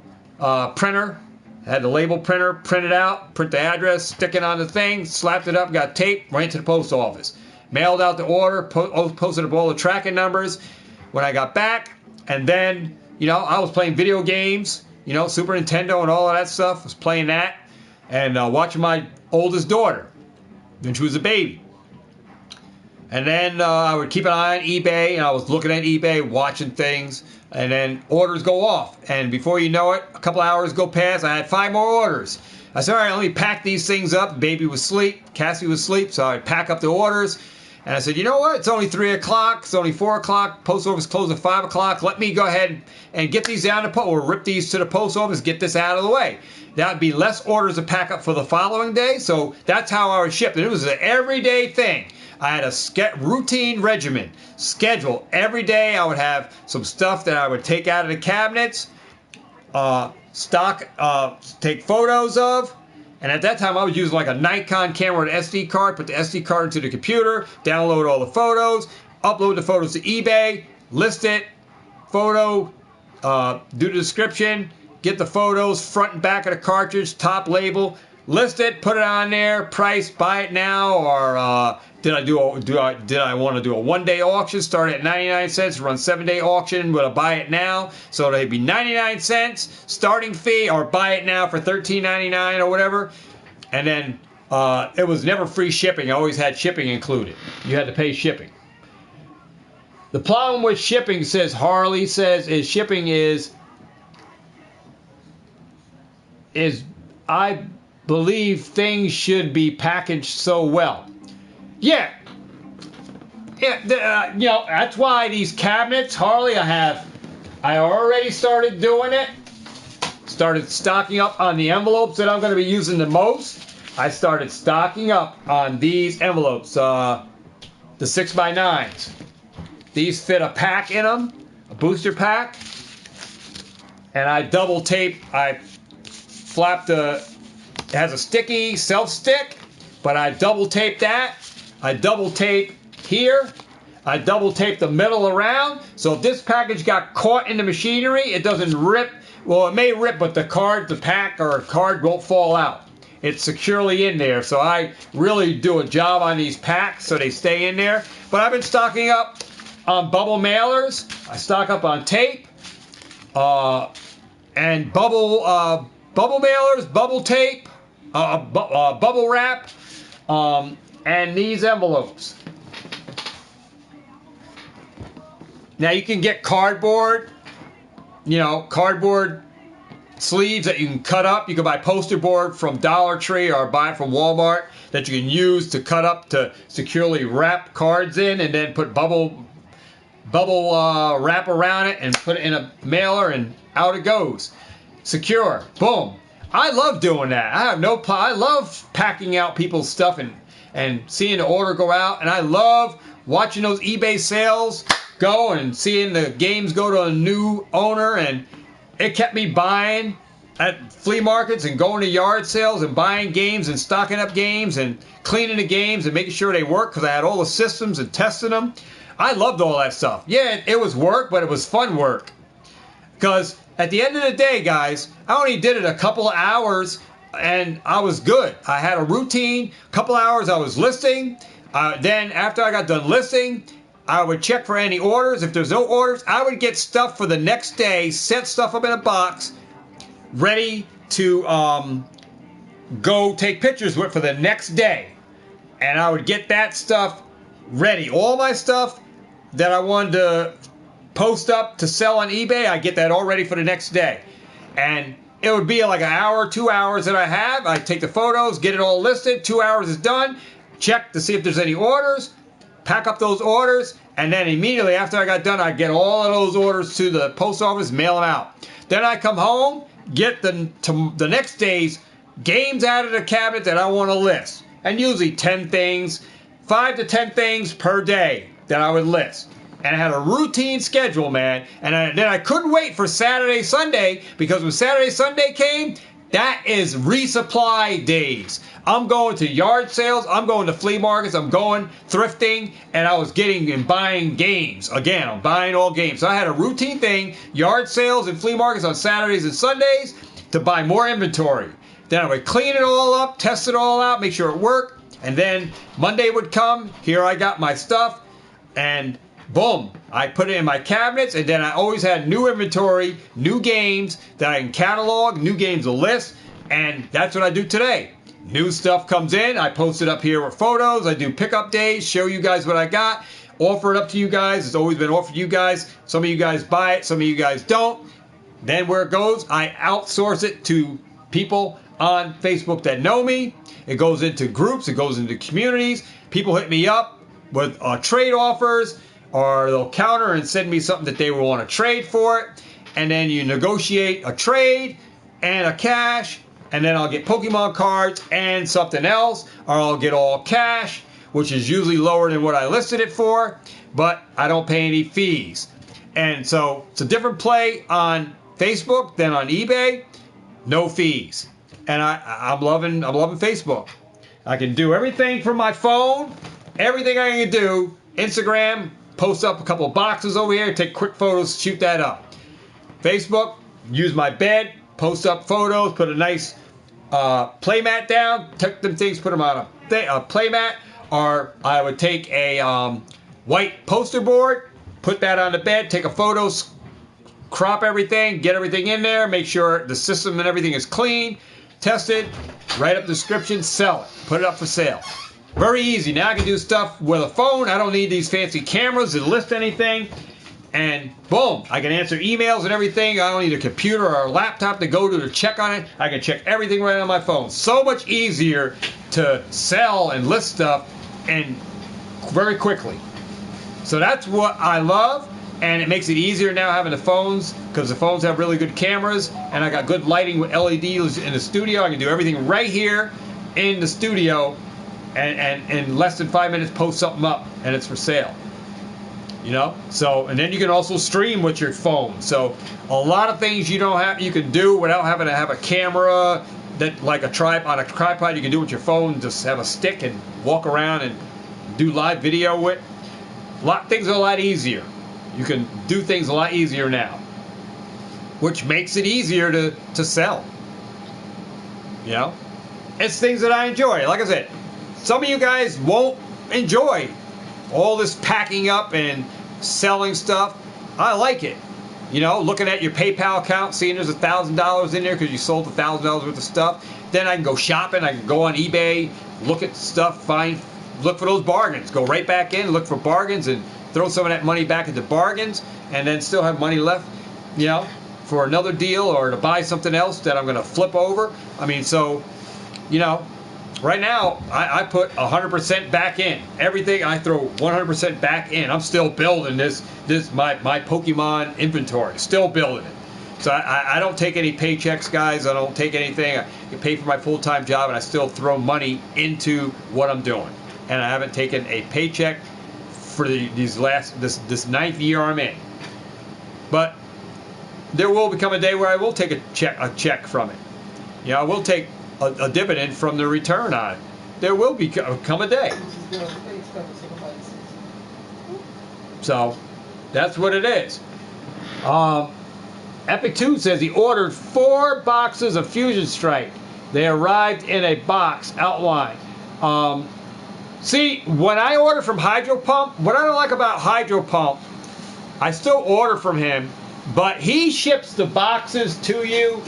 printer. I had the label printer, print it out, print the address, stick it on the thing, slapped it up, got tape, ran to the post office. Mailed out the order, posted up all the tracking numbers when I got back, and then, you know, I was playing video games, you know, Super Nintendo and all of that stuff. I was playing that and watching my oldest daughter when she was a baby. And then I would keep an eye on eBay, and I was looking at eBay, watching things, and then orders go off. And before you know it, a couple hours go past, I had 5 more orders. I said, all right, let me pack these things up. Baby was asleep, Cassie was asleep, so I'd pack up the orders. And I said, you know what? It's only 3 o'clock. It's only 4 o'clock. Post office closed at 5 o'clock. Let me go ahead and get these down to the post, or rip these to the post office, get this out of the way. That would be less orders to pack up for the following day. So that's how I would ship. And it was an everyday thing. I had a routine regimen, schedule. Every day I would have some stuff that I would take out of the cabinets, take photos of. And at that time, I was using like a Nikon camera with an SD card, put the SD card into the computer, download all the photos, upload the photos to eBay, list it, photo, do the description, get the photos, front and back of the cartridge, top label, list it, put it on there, price, buy it now, or did I want to do a one-day auction, start at 99 cents, run 7-day auction, but I buy it now, so it'd be 99 cents starting fee, or buy it now for $13.99 or whatever. And then it was never free shipping. I always had shipping included. You had to pay shipping. The problem with shipping, says Harley, is shipping is I believe things should be packaged so well. Yeah, you know, that's why these cabinets, Harley, I already started doing it. Started stocking up on the envelopes that I'm going to be using the most. I started stocking up on these envelopes, the 6x9s. These fit a pack in them, a booster pack. And I double tape, it has a sticky self-stick, but I double tape that. I double tape here. I double tape the middle around. So if this package got caught in the machinery, it doesn't rip. Well, it may rip, but the pack or card won't fall out. It's securely in there. So I really do a job on these packs so they stay in there. But I've been stocking up on bubble mailers. I stock up on tape and bubble mailers, bubble tape, bubble wrap, and these envelopes. Now you can get cardboard, you know, cardboard sleeves that you can cut up. You can buy poster board from Dollar Tree or buy it from Walmart that you can use to cut up to securely wrap cards in, and then put bubble wrap around it and put it in a mailer, and out it goes. Secure. Boom. I love doing that. I love packing out people's stuff and seeing the order go out, and I love watching those eBay sales go and seeing the games go to a new owner, and it kept me buying at flea markets and going to yard sales and buying games and stocking up games and cleaning the games and making sure they work, because I had all the systems and testing them. I loved all that stuff. Yeah, it was work, but it was fun work. Because at the end of the day, guys, I only did it a couple of hours and I was good. I had a routine. A couple of hours I was listing. Then after I got done listing, I would check for any orders. If there's no orders, I would get stuff for the next day, set stuff up in a box, ready to go take pictures with for the next day. And I would get that stuff ready. All my stuff that I wanted to post up to sell on eBay, I get that all ready for the next day. And it would be like an hour, 2 hours that I have. I take the photos, get it all listed. 2 hours is done. Check to see if there's any orders. Pack up those orders. And then immediately after I got done, I get all of those orders to the post office, mail them out. Then I come home, get the next day's games out of the cabinet that I want to list. And usually 10 things, 5 to 10 things per day that I would list. And I had a routine schedule, man. And then I couldn't wait for Saturday, Sunday, because when Saturday, Sunday came, that is resupply days. I'm going to yard sales. I'm going to flea markets. I'm going thrifting. And I was getting and buying games. Again, I'm buying all games. So I had a routine thing, yard sales and flea markets on Saturdays and Sundays to buy more inventory. Then I would clean it all up, test it all out, make sure it worked. And then Monday would come. Here I got my stuff. And boom, I put it in my cabinets, and then I always had new inventory, new games that I can catalog, new games to list, and that's what I do today. New stuff comes in, I post it up here with photos, I do pickup days, show you guys what I got, offer it up to you guys. It's always been offered to you guys. Some of you guys buy it, some of you guys don't. Then where it goes, I outsource it to people on Facebook that know me. It goes into groups, it goes into communities. People hit me up with trade offers, or they'll counter and send me something that they will want to trade for it, and then you negotiate a trade and a cash, and then I'll get Pokemon cards and something else, or I'll get all cash, which is usually lower than what I listed it for, but I don't pay any fees. And so it's a different play on Facebook than on eBay. No fees. And I'm loving Facebook. I can do everything from my phone. Everything I can do. Instagram, post up a couple of boxes over here, take quick photos, shoot that up. Facebook, use my bed, post up photos, put a nice playmat down, tuck them things, put them on a playmat, or I would take a white poster board, put that on the bed, take a photo, crop everything, get everything in there, make sure the system and everything is clean, test it, write up the description, sell it, put it up for sale. Very easy. Now I can do stuff with a phone. I don't need these fancy cameras to list anything. And boom, I can answer emails and everything. I don't need a computer or a laptop to go to check on it. I can check everything right on my phone. So much easier to sell and list stuff and very quickly. So that's what I love. And it makes it easier now having the phones, because the phones have really good cameras. And I got good lighting with LEDs in the studio. I can do everything right here in the studio. And in less than 5 minutes post something up and it's for sale. You know? So, and then you can also stream with your phone. So a lot of things you can do without having to have a camera that like a tripod you can do with your phone. Just have a stick and walk around and do live video with. Things are a lot easier. You can do things a lot easier now, which makes it easier to sell. You know? It's things that I enjoy. Like I said, some of you guys won't enjoy all this packing up and selling stuff. I like it. You know, looking at your PayPal account, seeing there's $1,000 in there because you sold $1,000 worth of stuff. Then I can go shopping. I can go on eBay, look at stuff, look for those bargains. Go right back in, look for bargains, and throw some of that money back into bargains, and then still have money left. You know, for another deal or to buy something else that I'm going to flip over. I mean, so, you know, right now I put 100% back in. Everything I throw 100% back in. I'm still building my Pokemon inventory. Still building it. So I don't take any paychecks, guys. I don't take anything. I get paid for my full-time job, and I still throw money into what I'm doing. And I haven't taken a paycheck for this 9th year I'm in. But there will become a day where I will take a check from it. You know, I will take a dividend from the return on it. There will come a day. So that's what it is. Epic 2 says he ordered 4 boxes of Fusion Strike. They arrived in a box outlined. See, when I order from Hydro Pump, what I don't like about Hydro Pump, I still order from him, but he ships the boxes to you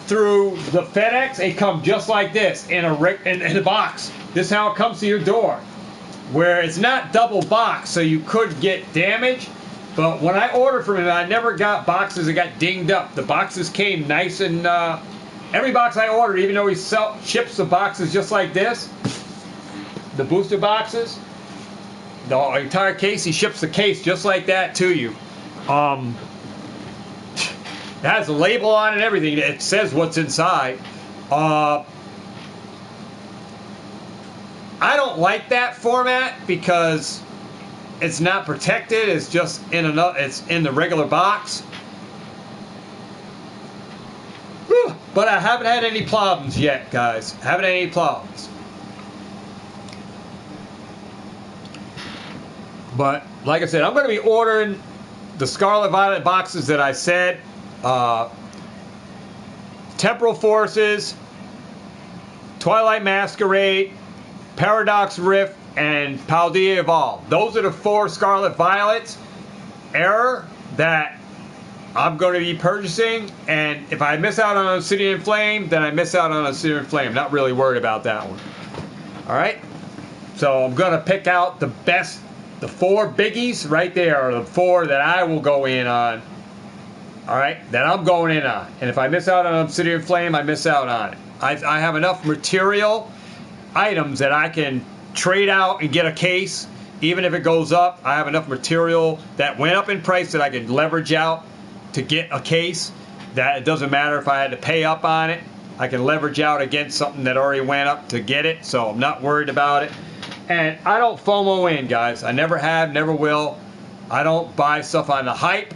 through the FedEx. They come just like this in a box. This is how it comes to your door, where it's not double box, so you could get damage. But when I ordered from him, I never got boxes that got dinged up. The boxes came nice and every box I ordered, even though he ships the boxes just like this, the booster boxes, the entire case, he ships the case just like that to you. It has a label on it and everything. It says what's inside. I don't like that format because it's not protected. It's just it's in the regular box. Whew. But I haven't had any problems yet, guys. Haven't had any problems. But like I said, I'm going to be ordering the Scarlet Violet boxes that I said. Temporal Forces, Twilight Masquerade, Paradox Rift, and Paldea Evolve. Those are the 4 Scarlet Violets error that I'm going to be purchasing. And if I miss out on Obsidian Flame, then I miss out on Obsidian Flame. Not really worried about that one. Alright? So I'm going to pick out the 4 biggies right there are the 4 that I will go in on. Alright? That I'm going in on. And if I miss out on Obsidian Flame, I miss out on it. I have enough material items that I can trade out and get a case. Even if it goes up, I have enough material that went up in price that I can leverage out to get a case. That it doesn't matter if I had to pay up on it. I can leverage out against something that already went up to get it. So I'm not worried about it. And I don't FOMO in, guys. I never have, never will. I don't buy stuff on the hype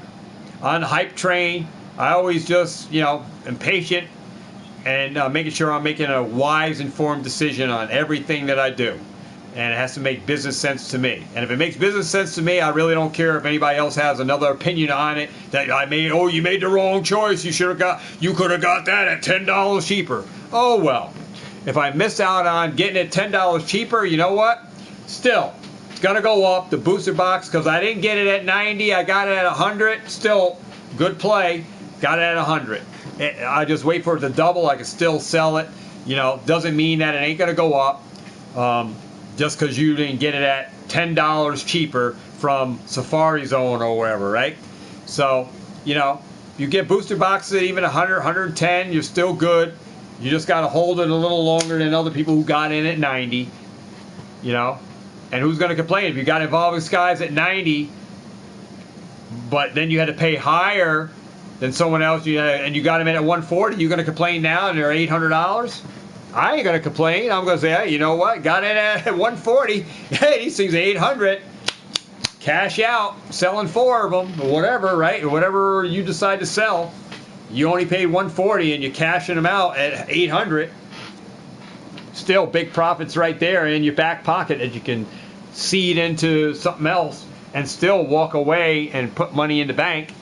train. I always just, you know, am patient and making sure I'm making a wise, informed decision on everything that I do. And it has to make business sense to me. And if it makes business sense to me, I really don't care if anybody else has another opinion on it. That you made the wrong choice. You could have got that at $10 cheaper. Oh well. If I miss out on getting it $10 cheaper, you know what? Still, it's gonna go up the booster box because I didn't get it at 90. I got it at 100. Still, good play. Got it at 100. I just wait for it to double. I can still sell it. You know, doesn't mean that it ain't gonna go up. Just because you didn't get it at $10 cheaper from Safari Zone or wherever, right? So, you know, you get booster boxes at even 100, 110, you're still good. You just got to hold it a little longer than other people who got in at 90, you know? And who's going to complain? If you got Evolving Skies at 90, but then you had to pay higher than someone else, and you got them in at 140, you going to complain now and they're $800? I ain't going to complain. I'm going to say, hey, you know what? Got it at 140. Hey, these things are 800. Cash out. Selling 4 of them or whatever, right? Or whatever you decide to sell. You only paid 140 and you're cashing them out at 800. Still big profits right there in your back pocket that you can seed into something else and still walk away and put money in the bank.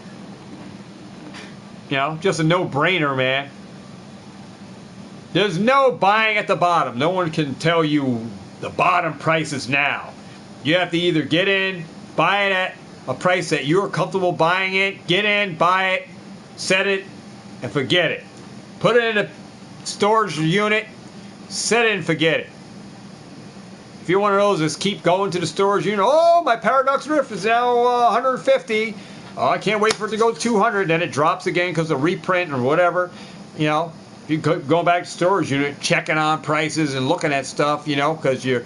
You know, just a no-brainer, man. There's no buying at the bottom. No one can tell you the bottom price is now. You have to either get in, buy it at a price that you're comfortable buying it, get in, buy it, set it, and forget it. Put it in a storage unit, set it and forget it. If you're one of those that keep going to the storage unit, oh, my Paradox Rift is now 150. Oh, I can't wait for it to go 200. Then it drops again because of reprint or whatever. You know, if you go back to storage unit, checking on prices and looking at stuff, you know, because you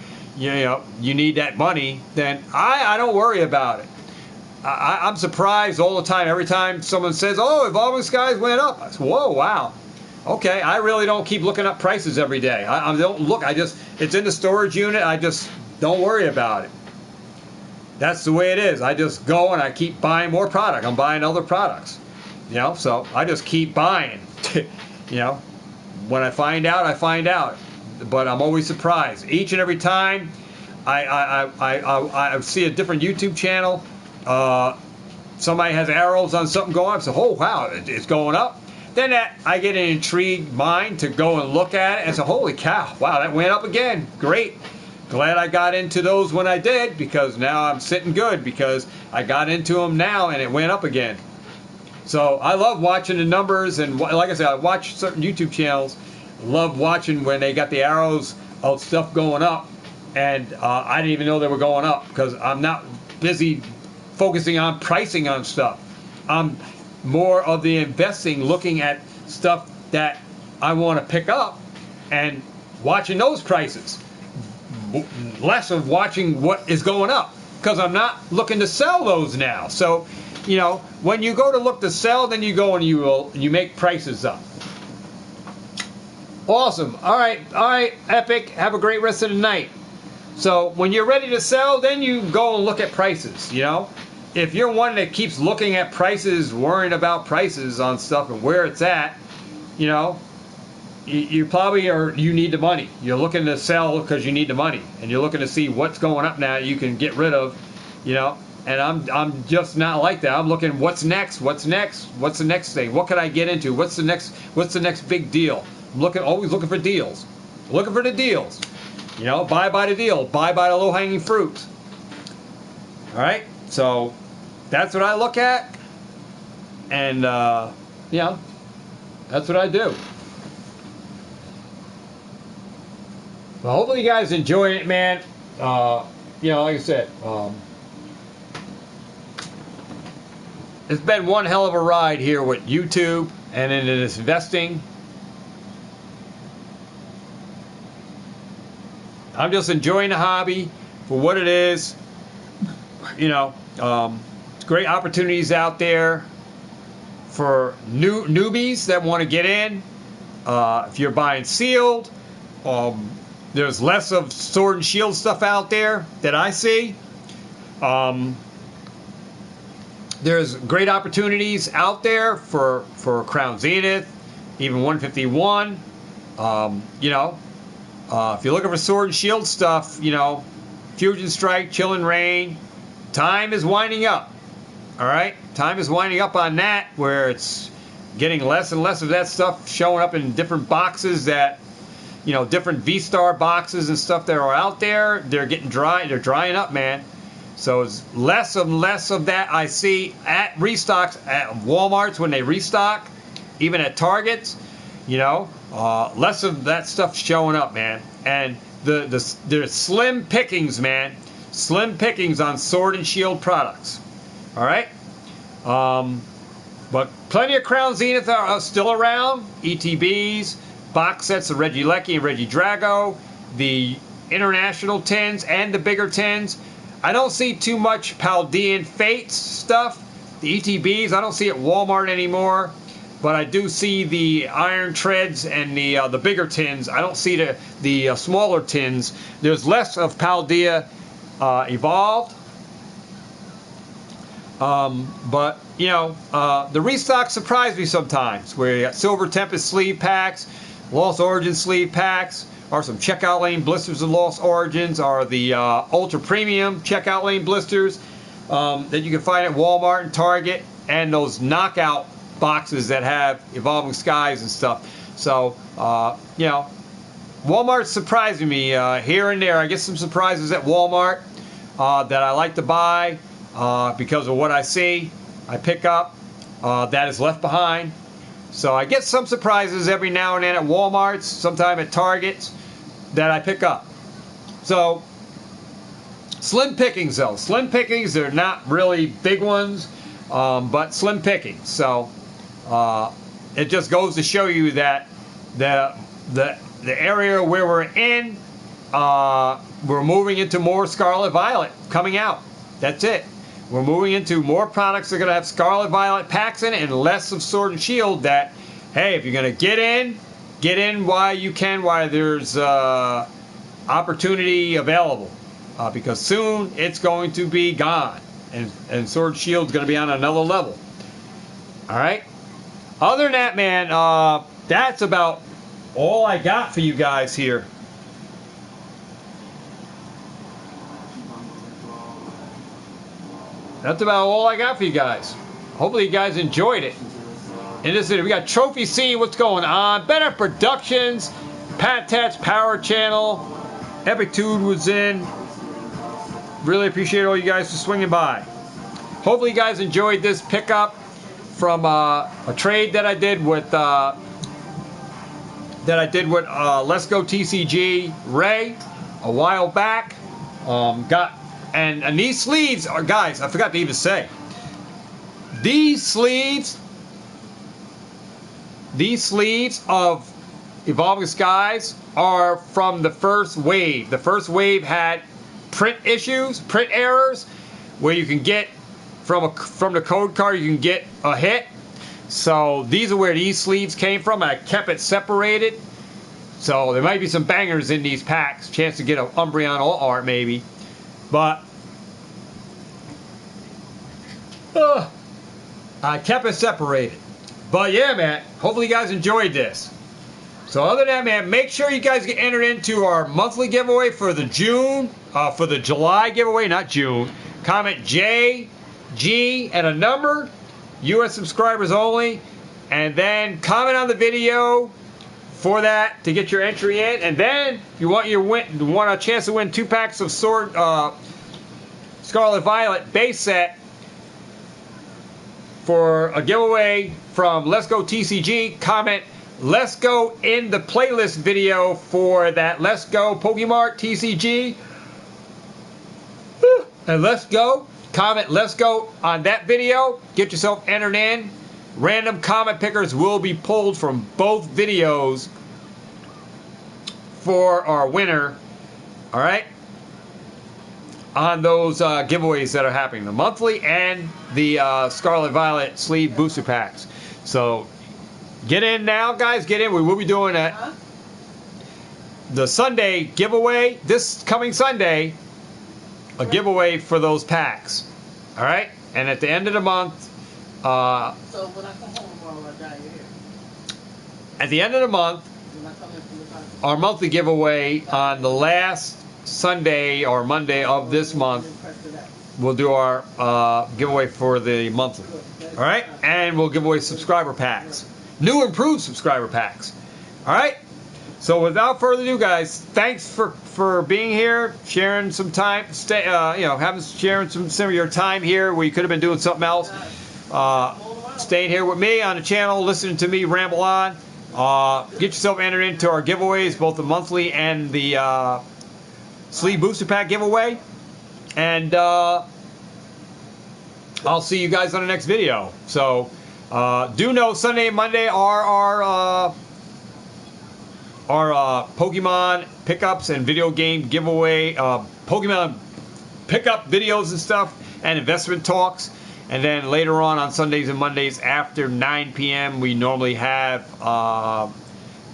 need that money. Then I don't worry about it. I'm surprised all the time. Every time someone says, "Oh, Evolving Skies went up," I say, "Whoa, wow." Okay, I really don't keep looking up prices every day. I don't look. It's in the storage unit. I just don't worry about it. That's the way it is. I just go and I keep buying more product. I'm buying other products. You know, so I just keep buying. You know, when I find out, I find out. But I'm always surprised. Each and every time I see a different YouTube channel, somebody has arrows on something going up. So, oh, wow, it's going up. Then I get an intrigued mind to go and look at it and say, holy cow, wow, that went up again. Great. Glad I got into those when I did, because now I'm sitting good because I got into them now and it went up again. So I love watching the numbers, and like I said, I watch certain YouTube channels. Love watching when they got the arrows of stuff going up, and I didn't even know they were going up because I'm not busy focusing on pricing on stuff. I'm more of the investing, looking at stuff that I want to pick up and watching those prices. Less of watching what is going up, because I'm not looking to sell those now. So, you know, when you go to look to sell, then you go and you make prices up. Awesome. All right, Epic. Have a great rest of the night. So when you're ready to sell, then you go and look at prices. You know, if you're one that keeps looking at prices, worrying about prices on stuff and where it's at, you know, you probably you need the money. You're looking to sell because you need the money, and you're looking to see what's going up now you can get rid of, you know. And I'm just not like that. I'm looking, what's next? What's next? What's the next thing? What can I get into? What's the next big deal? I'm always looking for deals. Looking for the deals. You know, buy by the deal. Buy by the low-hanging fruit. All right. So that's what I look at, and you know, that's what I do. Well, hopefully you guys enjoy it, man. You know, like I said, it's been one hell of a ride here with YouTube and in this investing. I'm just enjoying the hobby for what it is. You know, great opportunities out there for newbies that want to get in. If you're buying sealed, there's less of sword and shield stuff out there that I see. There's great opportunities out there for Crown Zenith, even 151. You know, if you're looking for sword and shield stuff, you know, Fusion Strike, Chilling Reign, time is winding up. All right, time is winding up on that, where it's getting less and less of that stuff showing up in different boxes that, you know, different V-Star boxes and stuff that are out there. They're getting dry. They're drying up, man. So it's less and less of that I see at restocks at Walmarts when they restock, even at Targets. You know, less of that stuff showing up, man. And there's slim pickings, man. Slim pickings on sword and shield products. All right. But plenty of Crown Zenith are still around. ETBs. Box sets of Reggie Lecky and Reggie Drago, the international tins and the bigger tins. I don't see too much Paldean Fates stuff. The ETBs, I don't see at Walmart anymore, but I do see the Iron Treads and the bigger tins. I don't see the smaller tins. There's less of Paldea Evolved. But, you know, the restock surprised me sometimes, where you got Silver Tempest sleeve packs, Lost Origin sleeve packs, or some checkout lane blisters of Lost Origins, or the ultra premium checkout lane blisters that you can find at Walmart and Target, and those knockout boxes that have Evolving Skies and stuff. So, you know, Walmart's surprising me here and there. I get some surprises at Walmart that I like to buy because of what I see. I pick up that is left behind. So I get some surprises every now and then at Walmart's, sometime at Target's, that I pick up. So, slim pickings though. Slim pickings, they're not really big ones. but slim pickings. So it just goes to show you that the area where we're in, we're moving into more scarlet violet coming out. That's it. We're moving into more products that are going to have scarlet violet packs in it and less of sword and shield. That, hey, if you're going to get in while you can, while there's opportunity available, because soon it's going to be gone, and sword and shield's going to be on another level. All right. Other than that, man, that's about all I got for you guys here. That's about all I got for you guys. Hopefully you guys enjoyed it. In this video, we got Trophy C, what's going on? Better Productions, Pat Tat's Power Channel, Epitude was in. Really appreciate all you guys for swinging by. Hopefully you guys enjoyed this pickup from a trade that I did with Let's Go TCG Ray a while back. And these sleeves are, guys, I forgot to even say, these sleeves of Evolving Skies are from the first wave. The first wave had print issues, print errors, where you can get from the code card, you can get a hit. So these are where these sleeves came from. I kept it separated. So there might be some bangers in these packs. Chance to get an Umbreon All Art maybe. But I kept it separated. But yeah, man, hopefully you guys enjoyed this. So other than that, man, make sure you guys get entered into our monthly giveaway for the July giveaway, not June. Comment J, G, and a number. US subscribers only. And then comment on the video for that to get your entry in. And then if you want a chance to win 2 packs of Scarlet Violet base set for a giveaway from Let's Go TCG, comment Let's Go in the playlist video for that Let's Go Pokemart TCG. And Let's Go, comment Let's Go on that video. Get yourself entered in. Random comment pickers will be pulled from both videos for our winner. All right, on those giveaways that are happening, the monthly and the Scarlet Violet sleeve booster packs. So get in now, guys. Get in. We will be doing the Sunday giveaway this coming Sunday. A giveaway for those packs. All right, and at the end of the month. So when I come home, will I die here? At the end of the month, our monthly giveaway on the last Sunday or Monday of this month, we'll do our giveaway for the monthly. All right, and we'll give away subscriber packs, new improved subscriber packs. All right. So without further ado, guys, thanks for being here, sharing some time, sharing some of your time here where you could have been doing something else. Staying here with me on the channel, listening to me ramble on. Get yourself entered into our giveaways, both the monthly and the sleeve booster pack giveaway. And I'll see you guys on the next video. So do know Sunday and Monday are our Pokemon pickups and video game giveaway, Pokemon pickup videos and stuff, and investment talks. And then later on Sundays and Mondays after 9 p.m. we normally have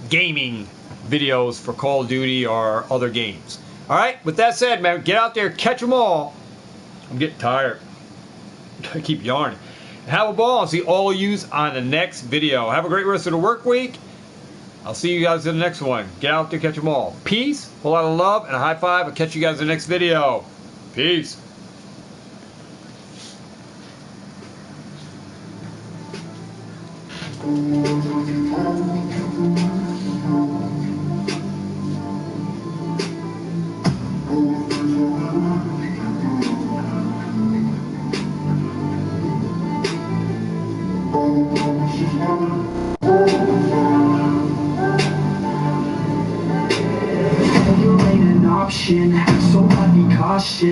gaming videos for Call of Duty or other games. All right, with that said, man, get out there, catch them all. I'm getting tired. I keep yarning. Have a ball. I'll see all of you on the next video. Have a great rest of the work week. I'll see you guys in the next one. Get out there, catch them all. Peace, a whole lot of love, and a high five. I'll catch you guys in the next video. Peace. You ain't an option, so I'd be cautious.